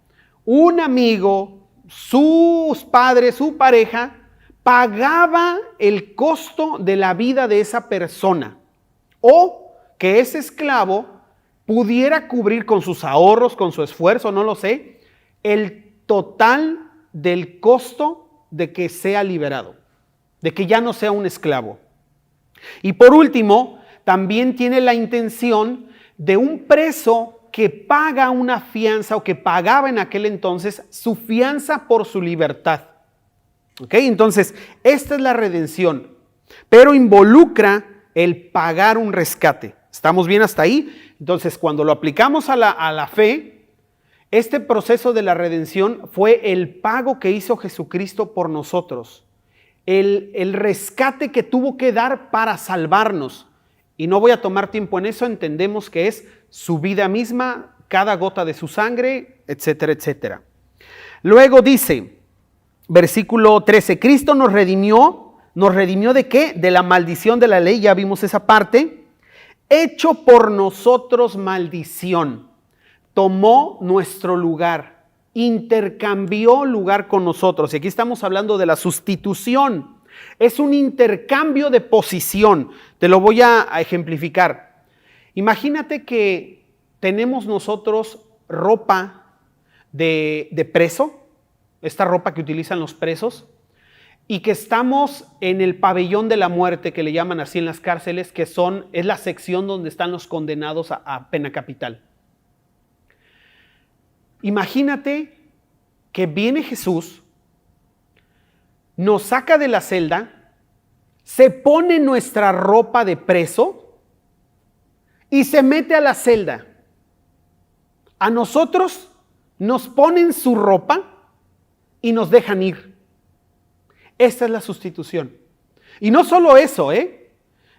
un amigo, sus padres, su pareja, pagaba el costo de la vida de esa persona, o que ese esclavo pudiera cubrir con sus ahorros, con su esfuerzo, no lo sé, el total del costo de que sea liberado, de que ya no sea un esclavo. Y por último, también tiene la intención de un preso que paga una fianza o que pagaba en aquel entonces su fianza por su libertad. ¿Ok? Entonces, esta es la redención, pero involucra el pagar un rescate. ¿Estamos bien hasta ahí? Entonces, cuando lo aplicamos a la fe, este proceso de la redención fue el pago que hizo Jesucristo por nosotros, el rescate que tuvo que dar para salvarnos. Y no voy a tomar tiempo en eso, entendemos que es su vida misma, cada gota de su sangre, etcétera, etcétera. Luego dice, versículo 13, Cristo nos redimió ¿de qué? De la maldición de la ley, ya vimos esa parte. Hecho por nosotros maldición, tomó nuestro lugar, intercambió lugar con nosotros. Y aquí estamos hablando de la sustitución. Es un intercambio de posición. Te lo voy a ejemplificar. Imagínate que tenemos nosotros ropa de preso, esta ropa que utilizan los presos, y que estamos en el pabellón de la muerte, que le llaman así en las cárceles, que es la sección donde están los condenados a pena capital. Imagínate que viene Jesús, nos saca de la celda, se pone nuestra ropa de preso y se mete a la celda. A nosotros nos ponen su ropa y nos dejan ir. Esta es la sustitución. Y no solo eso,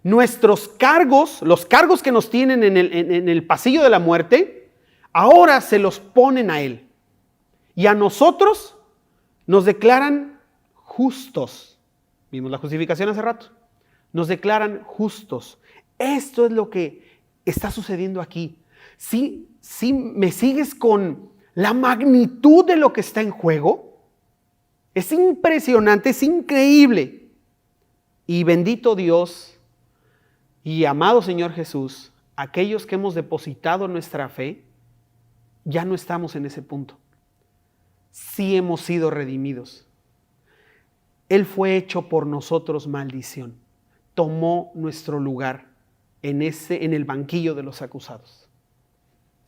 nuestros cargos, los cargos que nos tienen en el pasillo de la muerte, ahora se los ponen a Él. Y a nosotros nos declaran justos. Vimos la justificación hace rato. Nos declaran justos. Esto es lo que está sucediendo aquí. ¿Sí me sigues con la magnitud de lo que está en juego? Es impresionante, es increíble. Y bendito Dios y amado Señor Jesús, aquellos que hemos depositado nuestra fe, ya no estamos en ese punto. Sí hemos sido redimidos. Él fue hecho por nosotros maldición. Tomó nuestro lugar en el banquillo de los acusados.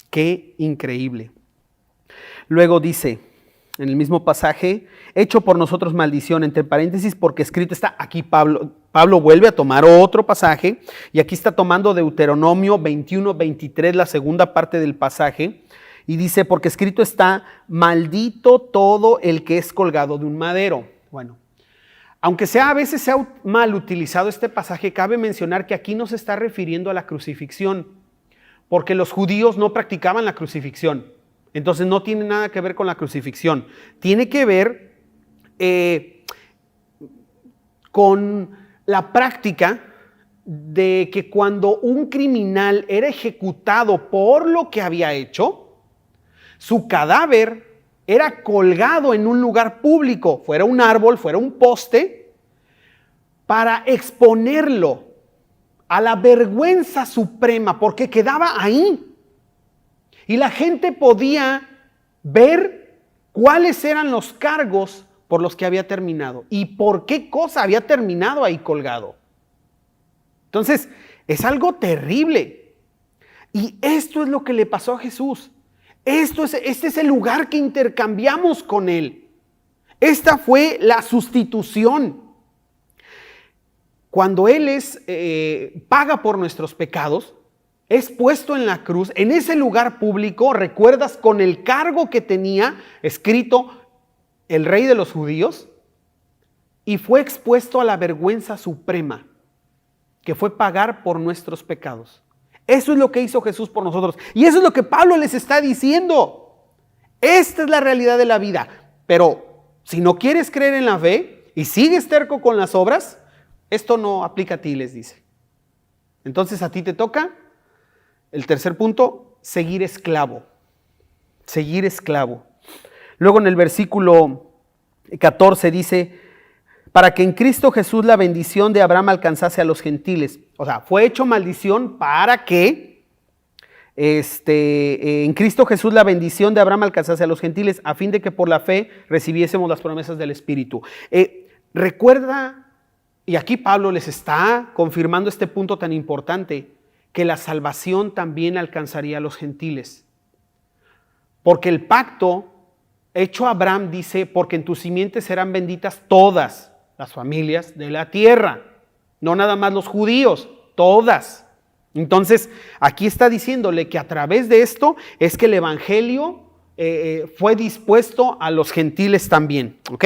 Qué increíble. Luego dice, en el mismo pasaje, hecho por nosotros maldición, entre paréntesis, porque escrito está, aquí Pablo vuelve a tomar otro pasaje y aquí está tomando Deuteronomio 21-23, la segunda parte del pasaje, y dice, porque escrito está, maldito todo el que es colgado de un madero. Bueno, aunque a veces sea mal utilizado este pasaje, cabe mencionar que aquí no se está refiriendo a la crucifixión, porque los judíos no practicaban la crucifixión. Entonces no tiene nada que ver con la crucifixión. Tiene que ver con la práctica de que cuando un criminal era ejecutado por lo que había hecho, su cadáver era colgado en un lugar público, fuera un árbol, fuera un poste, para exponerlo a la vergüenza suprema, porque quedaba ahí. Y la gente podía ver cuáles eran los cargos por los que había terminado y por qué cosa había terminado ahí colgado. Entonces, es algo terrible. Y esto es lo que le pasó a Jesús. Este es el lugar que intercambiamos con Él. Esta fue la sustitución. Cuando Él paga por nuestros pecados, es puesto en la cruz, en ese lugar público, recuerdas, con el cargo que tenía escrito el rey de los judíos, y fue expuesto a la vergüenza suprema, que fue pagar por nuestros pecados. Eso es lo que hizo Jesús por nosotros. Y eso es lo que Pablo les está diciendo. Esta es la realidad de la vida. Pero si no quieres creer en la fe y sigues terco con las obras, esto no aplica a ti, les dice. Entonces a ti te toca, el tercer punto, seguir esclavo. Seguir esclavo. Luego en el versículo 14 dice, para que en Cristo Jesús la bendición de Abraham alcanzase a los gentiles. O sea, fue hecho maldición para que en Cristo Jesús la bendición de Abraham alcanzase a los gentiles, a fin de que por la fe recibiésemos las promesas del Espíritu. Recuerda, y aquí Pablo les está confirmando este punto tan importante, que la salvación también alcanzaría a los gentiles. Porque el pacto hecho a Abraham dice, porque en tus simientes serán benditas todas las familias de la tierra. No nada más los judíos, todas. Entonces, aquí está diciéndole que a través de esto es que el evangelio fue dispuesto a los gentiles también. ¿Ok?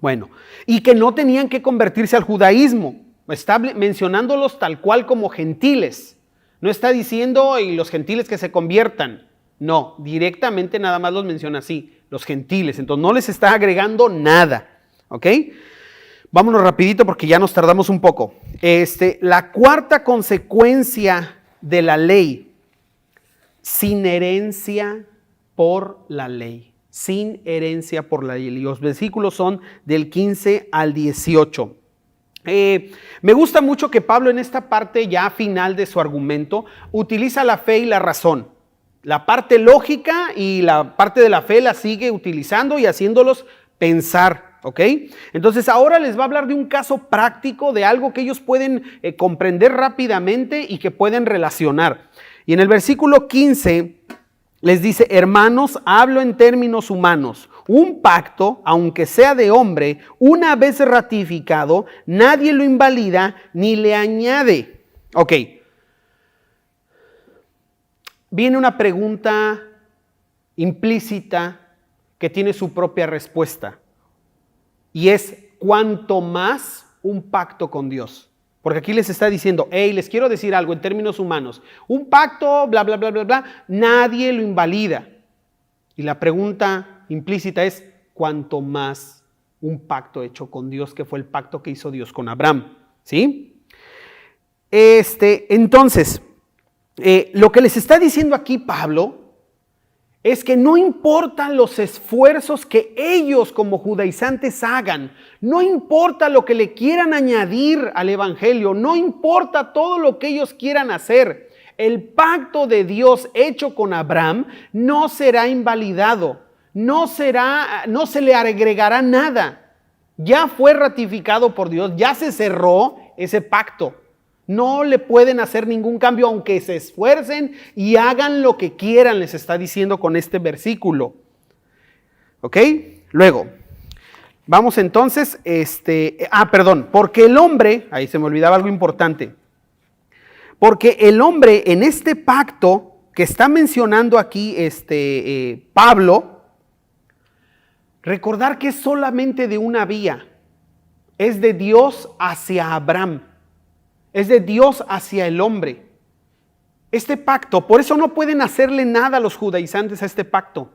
Bueno, y que no tenían que convertirse al judaísmo. Está mencionándolos tal cual como gentiles. No está diciendo y los gentiles que se conviertan. No, directamente nada más los menciona así, los gentiles. Entonces no les está agregando nada. ¿Ok? Vámonos rapidito porque ya nos tardamos un poco. La cuarta consecuencia de la ley, sin herencia por la ley. Sin herencia por la ley. Y los versículos son del 15 al 18. Me gusta mucho que Pablo en esta parte ya final de su argumento utiliza la fe y la razón. La parte lógica y la parte de la fe la sigue utilizando y haciéndolos pensar, ¿ok? Entonces ahora les va a hablar de un caso práctico, de algo que ellos pueden comprender rápidamente y que pueden relacionar. Y en el versículo 15 les dice, hermanos, hablo en términos humanos. Un pacto, aunque sea de hombre, una vez ratificado, nadie lo invalida ni le añade. Ok. Viene una pregunta implícita que tiene su propia respuesta. Y es, ¿cuánto más un pacto con Dios? Porque aquí les está diciendo, hey, les quiero decir algo en términos humanos. Un pacto, bla, bla, bla, bla, bla, nadie lo invalida. Y la pregunta implícita es, ¿cuánto más un pacto hecho con Dios, que fue el pacto que hizo Dios con Abraham? ¿Sí? Entonces, lo que les está diciendo aquí Pablo es que no importan los esfuerzos que ellos como judaizantes hagan, no importa lo que le quieran añadir al evangelio, no importa todo lo que ellos quieran hacer, el pacto de Dios hecho con Abraham no será invalidado, no se le agregará nada. Ya fue ratificado por Dios, ya se cerró ese pacto. No le pueden hacer ningún cambio aunque se esfuercen y hagan lo que quieran, les está diciendo con este versículo. ¿Ok? Luego, Vamos entonces, porque el hombre, ahí se me olvidaba algo importante, porque el hombre en este pacto que está mencionando aquí Pablo, recordar que es solamente de una vía, es de Dios hacia Abraham, es de Dios hacia el hombre. Este pacto, por eso no pueden hacerle nada a los judaizantes a este pacto,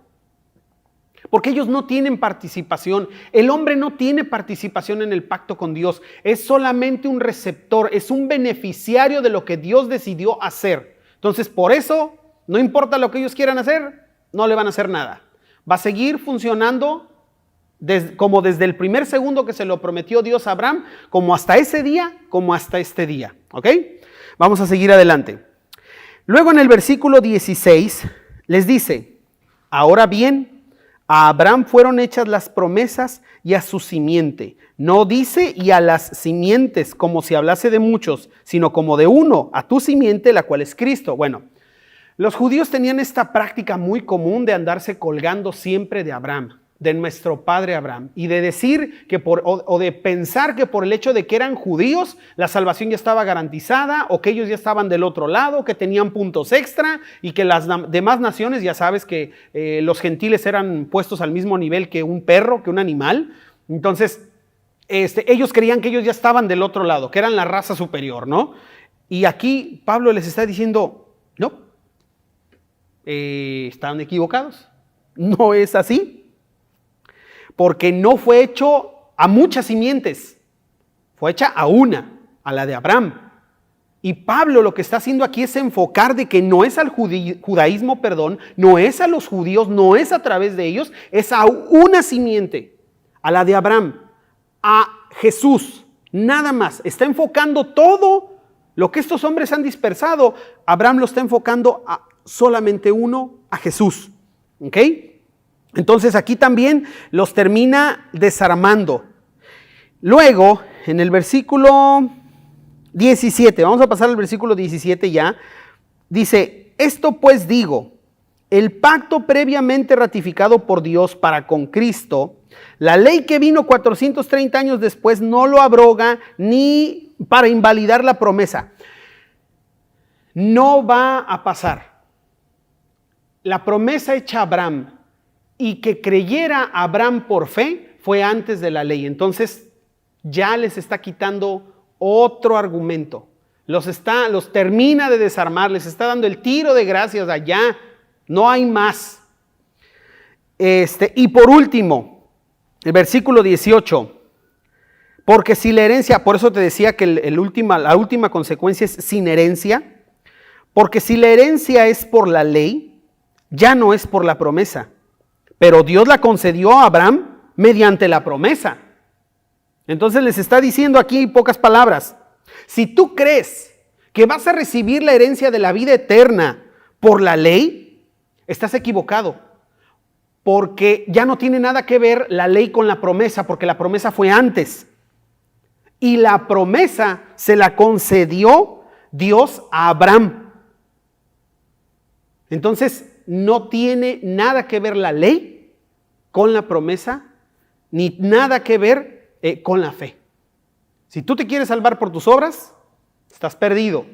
porque ellos no tienen participación. El hombre no tiene participación en el pacto con Dios, es solamente un receptor, es un beneficiario de lo que Dios decidió hacer. Entonces, por eso, no importa lo que ellos quieran hacer, no le van a hacer nada. Va a seguir funcionando como desde el primer segundo que se lo prometió Dios a Abraham, como hasta ese día, como hasta este día. ¿Ok? Vamos a seguir adelante. Luego en el versículo 16 les dice, ahora bien, a Abraham fueron hechas las promesas y a su simiente. No dice y a las simientes como si hablase de muchos, sino como de uno, a tu simiente, la cual es Cristo. Bueno, los judíos tenían esta práctica muy común de andarse colgando siempre de Abraham, de nuestro padre Abraham, y de decir que o de pensar que por el hecho de que eran judíos, la salvación ya estaba garantizada, o que ellos ya estaban del otro lado, que tenían puntos extra, y que las demás naciones, ya sabes que los gentiles eran puestos al mismo nivel que un perro, que un animal. Entonces, ellos creían que ellos ya estaban del otro lado, que eran la raza superior, ¿no? Y aquí Pablo les está diciendo, no, están equivocados, no es así. Porque no fue hecho a muchas simientes, fue hecha a una, a la de Abraham. Y Pablo lo que está haciendo aquí es enfocar de que no es al judaísmo, no es a los judíos, no es a través de ellos, es a una simiente, a la de Abraham, a Jesús, nada más. Está enfocando todo lo que estos hombres han dispersado. Abraham lo está enfocando a solamente uno, a Jesús. ¿Ok? Entonces aquí también los termina desarmando. Luego, en el versículo 17, vamos a pasar al versículo 17 ya, dice, esto pues digo, el pacto previamente ratificado por Dios para con Cristo, la ley que vino 430 años después no lo abroga ni para invalidar la promesa. No va a pasar. La promesa hecha a Abraham, y que creyera Abraham por fe, fue antes de la ley. Entonces ya les está quitando otro argumento. Los termina de desarmar, les está dando el tiro de gracias allá. No hay más. Y por último, el versículo 18. Porque si la herencia, por eso te decía que la última consecuencia es sin herencia. Porque si la herencia es por la ley, ya no es por la promesa. Pero Dios la concedió a Abraham mediante la promesa. Entonces les está diciendo aquí pocas palabras. Si tú crees que vas a recibir la herencia de la vida eterna por la ley, estás equivocado. Porque ya no tiene nada que ver la ley con la promesa, porque la promesa fue antes. Y la promesa se la concedió Dios a Abraham. Entonces, no tiene nada que ver la ley con la promesa, ni nada que ver con la fe. Si tú te quieres salvar por tus obras, estás perdido,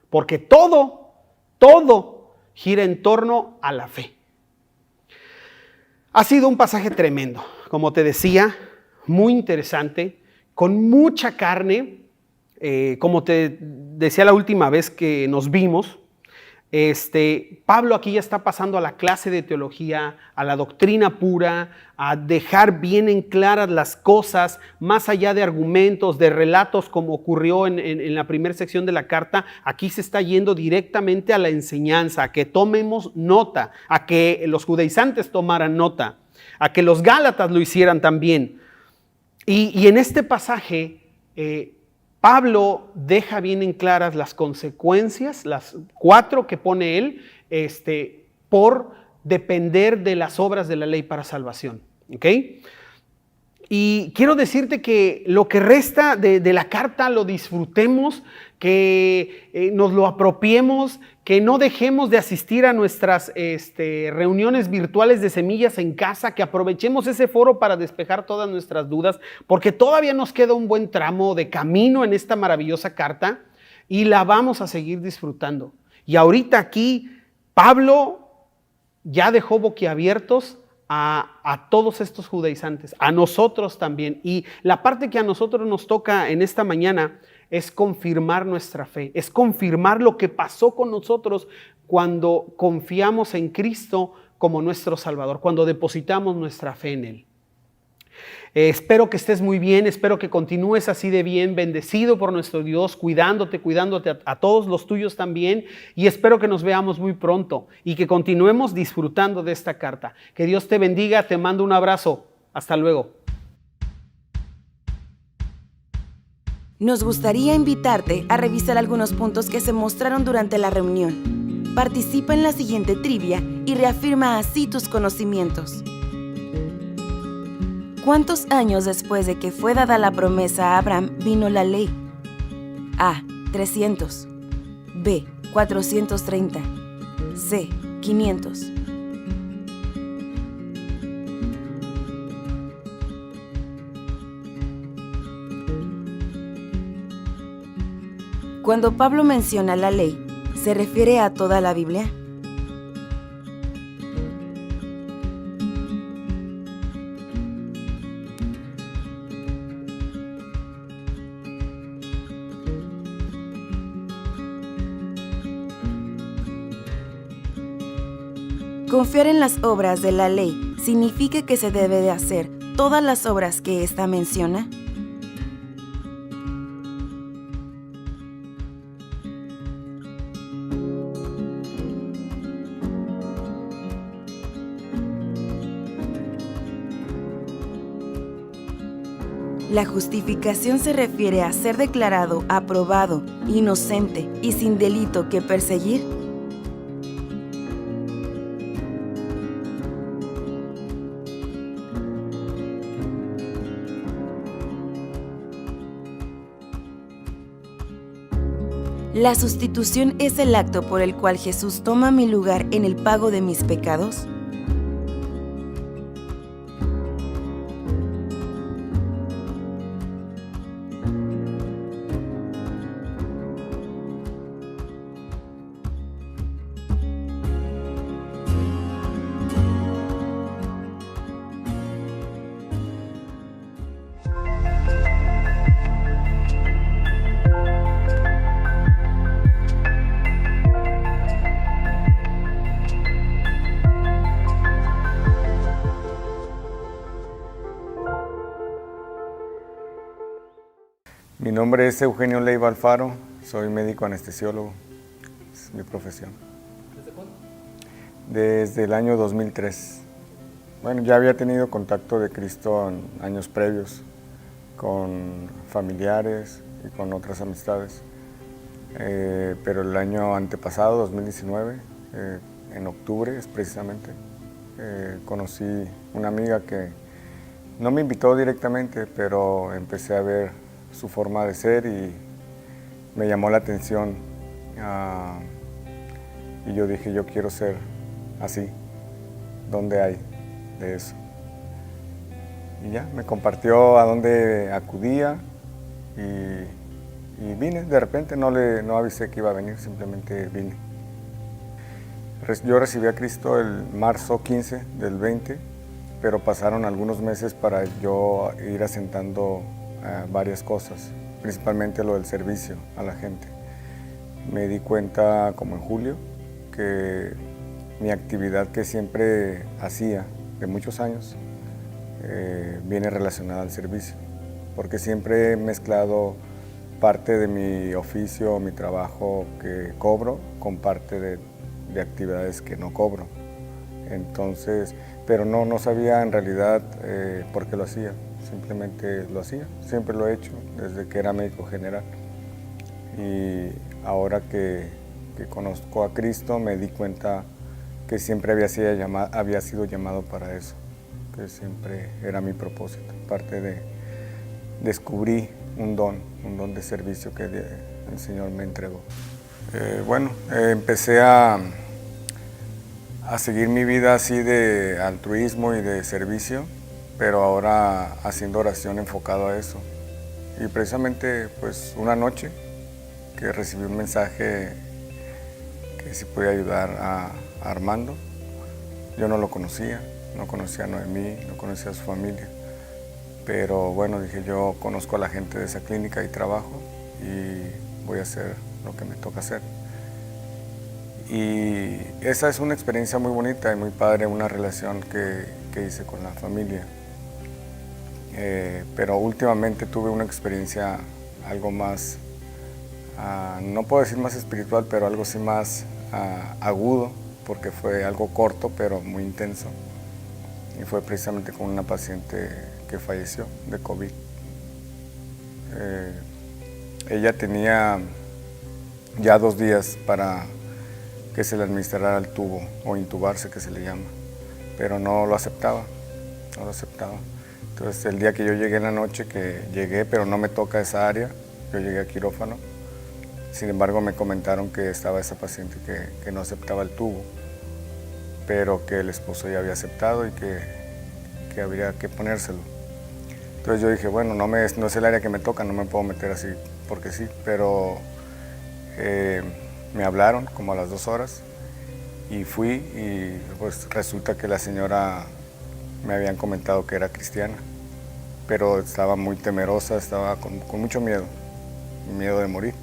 porque todo gira en torno a la fe. Ha sido un pasaje tremendo, como te decía, muy interesante, con mucha carne, como te decía la última vez que nos vimos. Pablo aquí ya está pasando a la clase de teología, a la doctrina pura, a dejar bien en claras las cosas, más allá de argumentos, de relatos como ocurrió en la primera sección de la carta. Aquí se está yendo directamente a la enseñanza, a que tomemos nota, a que los judaizantes tomaran nota, a que los gálatas lo hicieran también. Y en este pasaje, Pablo deja bien en claras las consecuencias, las 4 que pone él, por depender de las obras de la ley para salvación. ¿Ok? Y quiero decirte que lo que resta de la carta lo disfrutemos, que nos lo apropiemos, que no dejemos de asistir a nuestras reuniones virtuales de Semillas en Casa, que aprovechemos ese foro para despejar todas nuestras dudas, porque todavía nos queda un buen tramo de camino en esta maravillosa carta y la vamos a seguir disfrutando. Y ahorita aquí Pablo ya dejó boquiabiertos a todos estos judaizantes, a nosotros también. Y la parte que a nosotros nos toca en esta mañana es confirmar nuestra fe, es confirmar lo que pasó con nosotros cuando confiamos en Cristo como nuestro Salvador, cuando depositamos nuestra fe en Él. Espero que estés muy bien, espero que continúes así de bien, bendecido por nuestro Dios, cuidándote a todos los tuyos también, y espero que nos veamos muy pronto y que continuemos disfrutando de esta carta. Que Dios te bendiga, te mando un abrazo, hasta luego. Nos gustaría invitarte a revisar algunos puntos que se mostraron durante la reunión. Participa en la siguiente trivia y reafirma así tus conocimientos. ¿Cuántos años después de que fue dada la promesa a Abraham vino la ley? A. 300. B. 430. C. 500. Cuando Pablo menciona la ley, ¿se refiere a toda la Biblia? Confiar en las obras de la ley significa que se debe de hacer todas las obras que ésta menciona. La justificación se refiere a ser declarado aprobado, inocente y sin delito que perseguir. ¿La sustitución es el acto por el cual Jesús toma mi lugar en el pago de mis pecados? Mi nombre es Eugenio Leiva Alfaro, soy médico anestesiólogo, es mi profesión. ¿Desde cuándo? Desde el año 2003. Bueno, ya había tenido contacto de Cristo en años previos, con familiares y con otras amistades, pero el año antepasado, 2019, en octubre precisamente, conocí una amiga que no me invitó directamente, pero empecé a ver su forma de ser y me llamó la atención y yo dije, yo quiero ser así. ¿Dónde hay de eso? Y ya, me compartió a dónde acudía y vine. De repente no avisé que iba a venir, simplemente vine. Yo recibí a Cristo el marzo 15 del 20, pero pasaron algunos meses para yo ir asentando varias cosas, principalmente lo del servicio a la gente. Me di cuenta como en julio que mi actividad que siempre hacía de muchos años viene relacionada al servicio, porque siempre he mezclado parte de mi oficio, mi trabajo que cobro con parte de actividades que no cobro. Entonces, pero no sabía en realidad por qué lo hacía. Simplemente lo hacía, siempre lo he hecho desde que era médico general. Y ahora que conozco a Cristo me di cuenta que siempre había sido llamado para eso. que siempre era mi propósito. Parte de descubrí un don de servicio que el Señor me entregó. Empecé a seguir mi vida así de altruismo y de servicio, pero ahora haciendo oración enfocado a eso. Y precisamente pues una noche que recibí un mensaje que si podía ayudar a Armando. Yo no lo conocía, no conocía a Noemí, no conocía a su familia, pero bueno, dije, yo conozco a la gente de esa clínica y trabajo y voy a hacer lo que me toca hacer. Y esa es una experiencia muy bonita y muy padre, una relación que hice con la familia. Pero últimamente tuve una experiencia algo más, no puedo decir más espiritual, pero algo sí más agudo, porque fue algo corto pero muy intenso. Y fue precisamente con una paciente que falleció de COVID. Ella tenía ya 2 días para que se le administrara el tubo, o intubarse que se le llama, pero no lo aceptaba. Entonces el día que yo llegué en la noche, que llegué, pero no me toca esa área, yo llegué a quirófano, sin embargo me comentaron que estaba esa paciente que no aceptaba el tubo, pero que el esposo ya había aceptado y que habría que ponérselo. Entonces yo dije, bueno, no es el área que me toca, no me puedo meter así porque sí, pero me hablaron como a las 2 horas y fui, y pues resulta que la señora me habían comentado que era cristiana, pero estaba muy temerosa, estaba con mucho miedo de morir.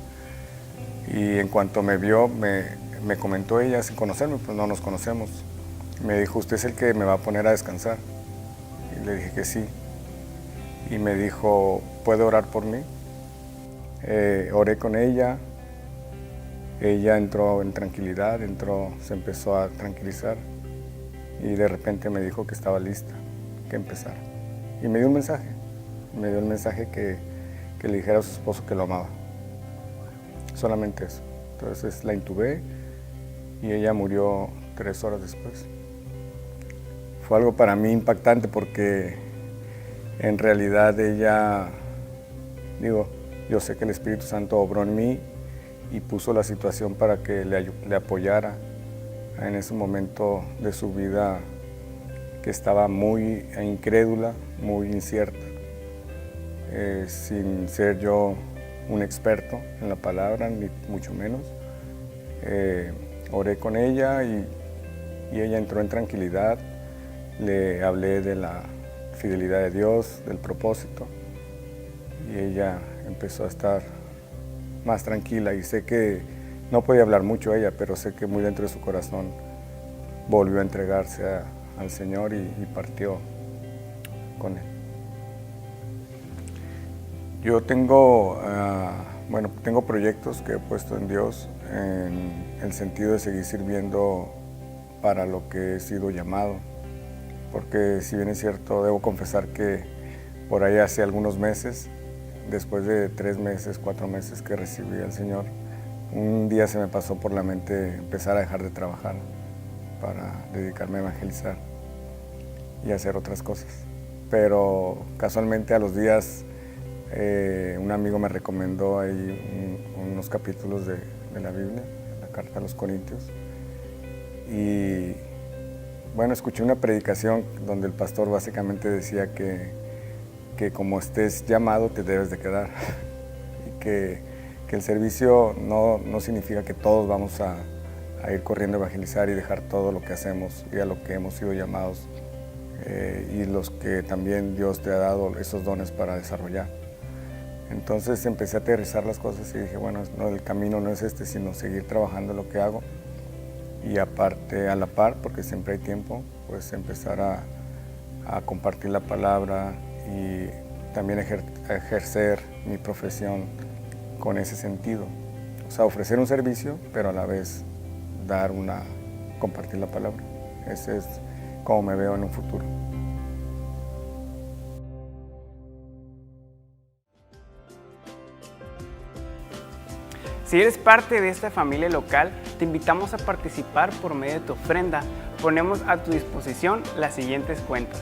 Y en cuanto me vio, me comentó ella, sin conocerme, pues no nos conocemos. Me dijo, ¿usted es el que me va a poner a descansar? Y le dije que sí. Y me dijo, ¿puede orar por mí? Oré con ella. Ella entró en tranquilidad, se empezó a tranquilizar. Y de repente me dijo que estaba lista, que empezara. Y me dio un mensaje, que le dijera a su esposo que lo amaba. Solamente eso. Entonces la intubé y ella murió 3 horas después. Fue algo para mí impactante porque en realidad ella, yo sé que el Espíritu Santo obró en mí y puso la situación para que le apoyara en ese momento de su vida que estaba muy incrédula, muy incierta, sin ser yo un experto en la palabra, ni mucho menos. Oré con ella y ella entró en tranquilidad. Le hablé de la fidelidad de Dios, del propósito, y ella empezó a estar más tranquila. Y sé que no podía hablar mucho ella, pero sé que muy dentro de su corazón volvió a entregarse al Señor y partió con Él. Yo tengo proyectos que he puesto en Dios en el sentido de seguir sirviendo para lo que he sido llamado. Porque si bien es cierto, debo confesar que por ahí hace algunos meses, después de 3 meses, 4 meses que recibí al Señor, un día se me pasó por la mente empezar a dejar de trabajar para dedicarme a evangelizar y hacer otras cosas. Pero casualmente a los días un amigo me recomendó ahí unos capítulos de la Biblia, la carta a los Corintios, y bueno, escuché una predicación donde el pastor básicamente decía que como estés llamado te debes de quedar y que el servicio no significa que todos vamos a ir corriendo a evangelizar y dejar todo lo que hacemos y a lo que hemos sido llamados y los que también Dios te ha dado esos dones para desarrollar. Entonces empecé a aterrizar las cosas y dije, bueno, el camino no es este, sino seguir trabajando lo que hago. Y aparte, a la par, porque siempre hay tiempo, pues empezar a compartir la palabra y también ejercer mi profesión con ese sentido. O sea, ofrecer un servicio, pero a la vez compartir la palabra. Ese es como me veo en un futuro. Si eres parte de esta familia local, te invitamos a participar por medio de tu ofrenda. Ponemos a tu disposición las siguientes cuentas: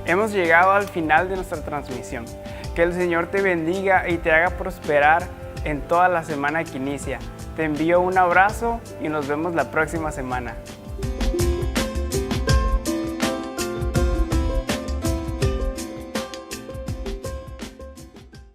Hemos llegado al final de nuestra transmisión. Que el Señor te bendiga y te haga prosperar en toda la semana que inicia. Te envío un abrazo y nos vemos la próxima semana.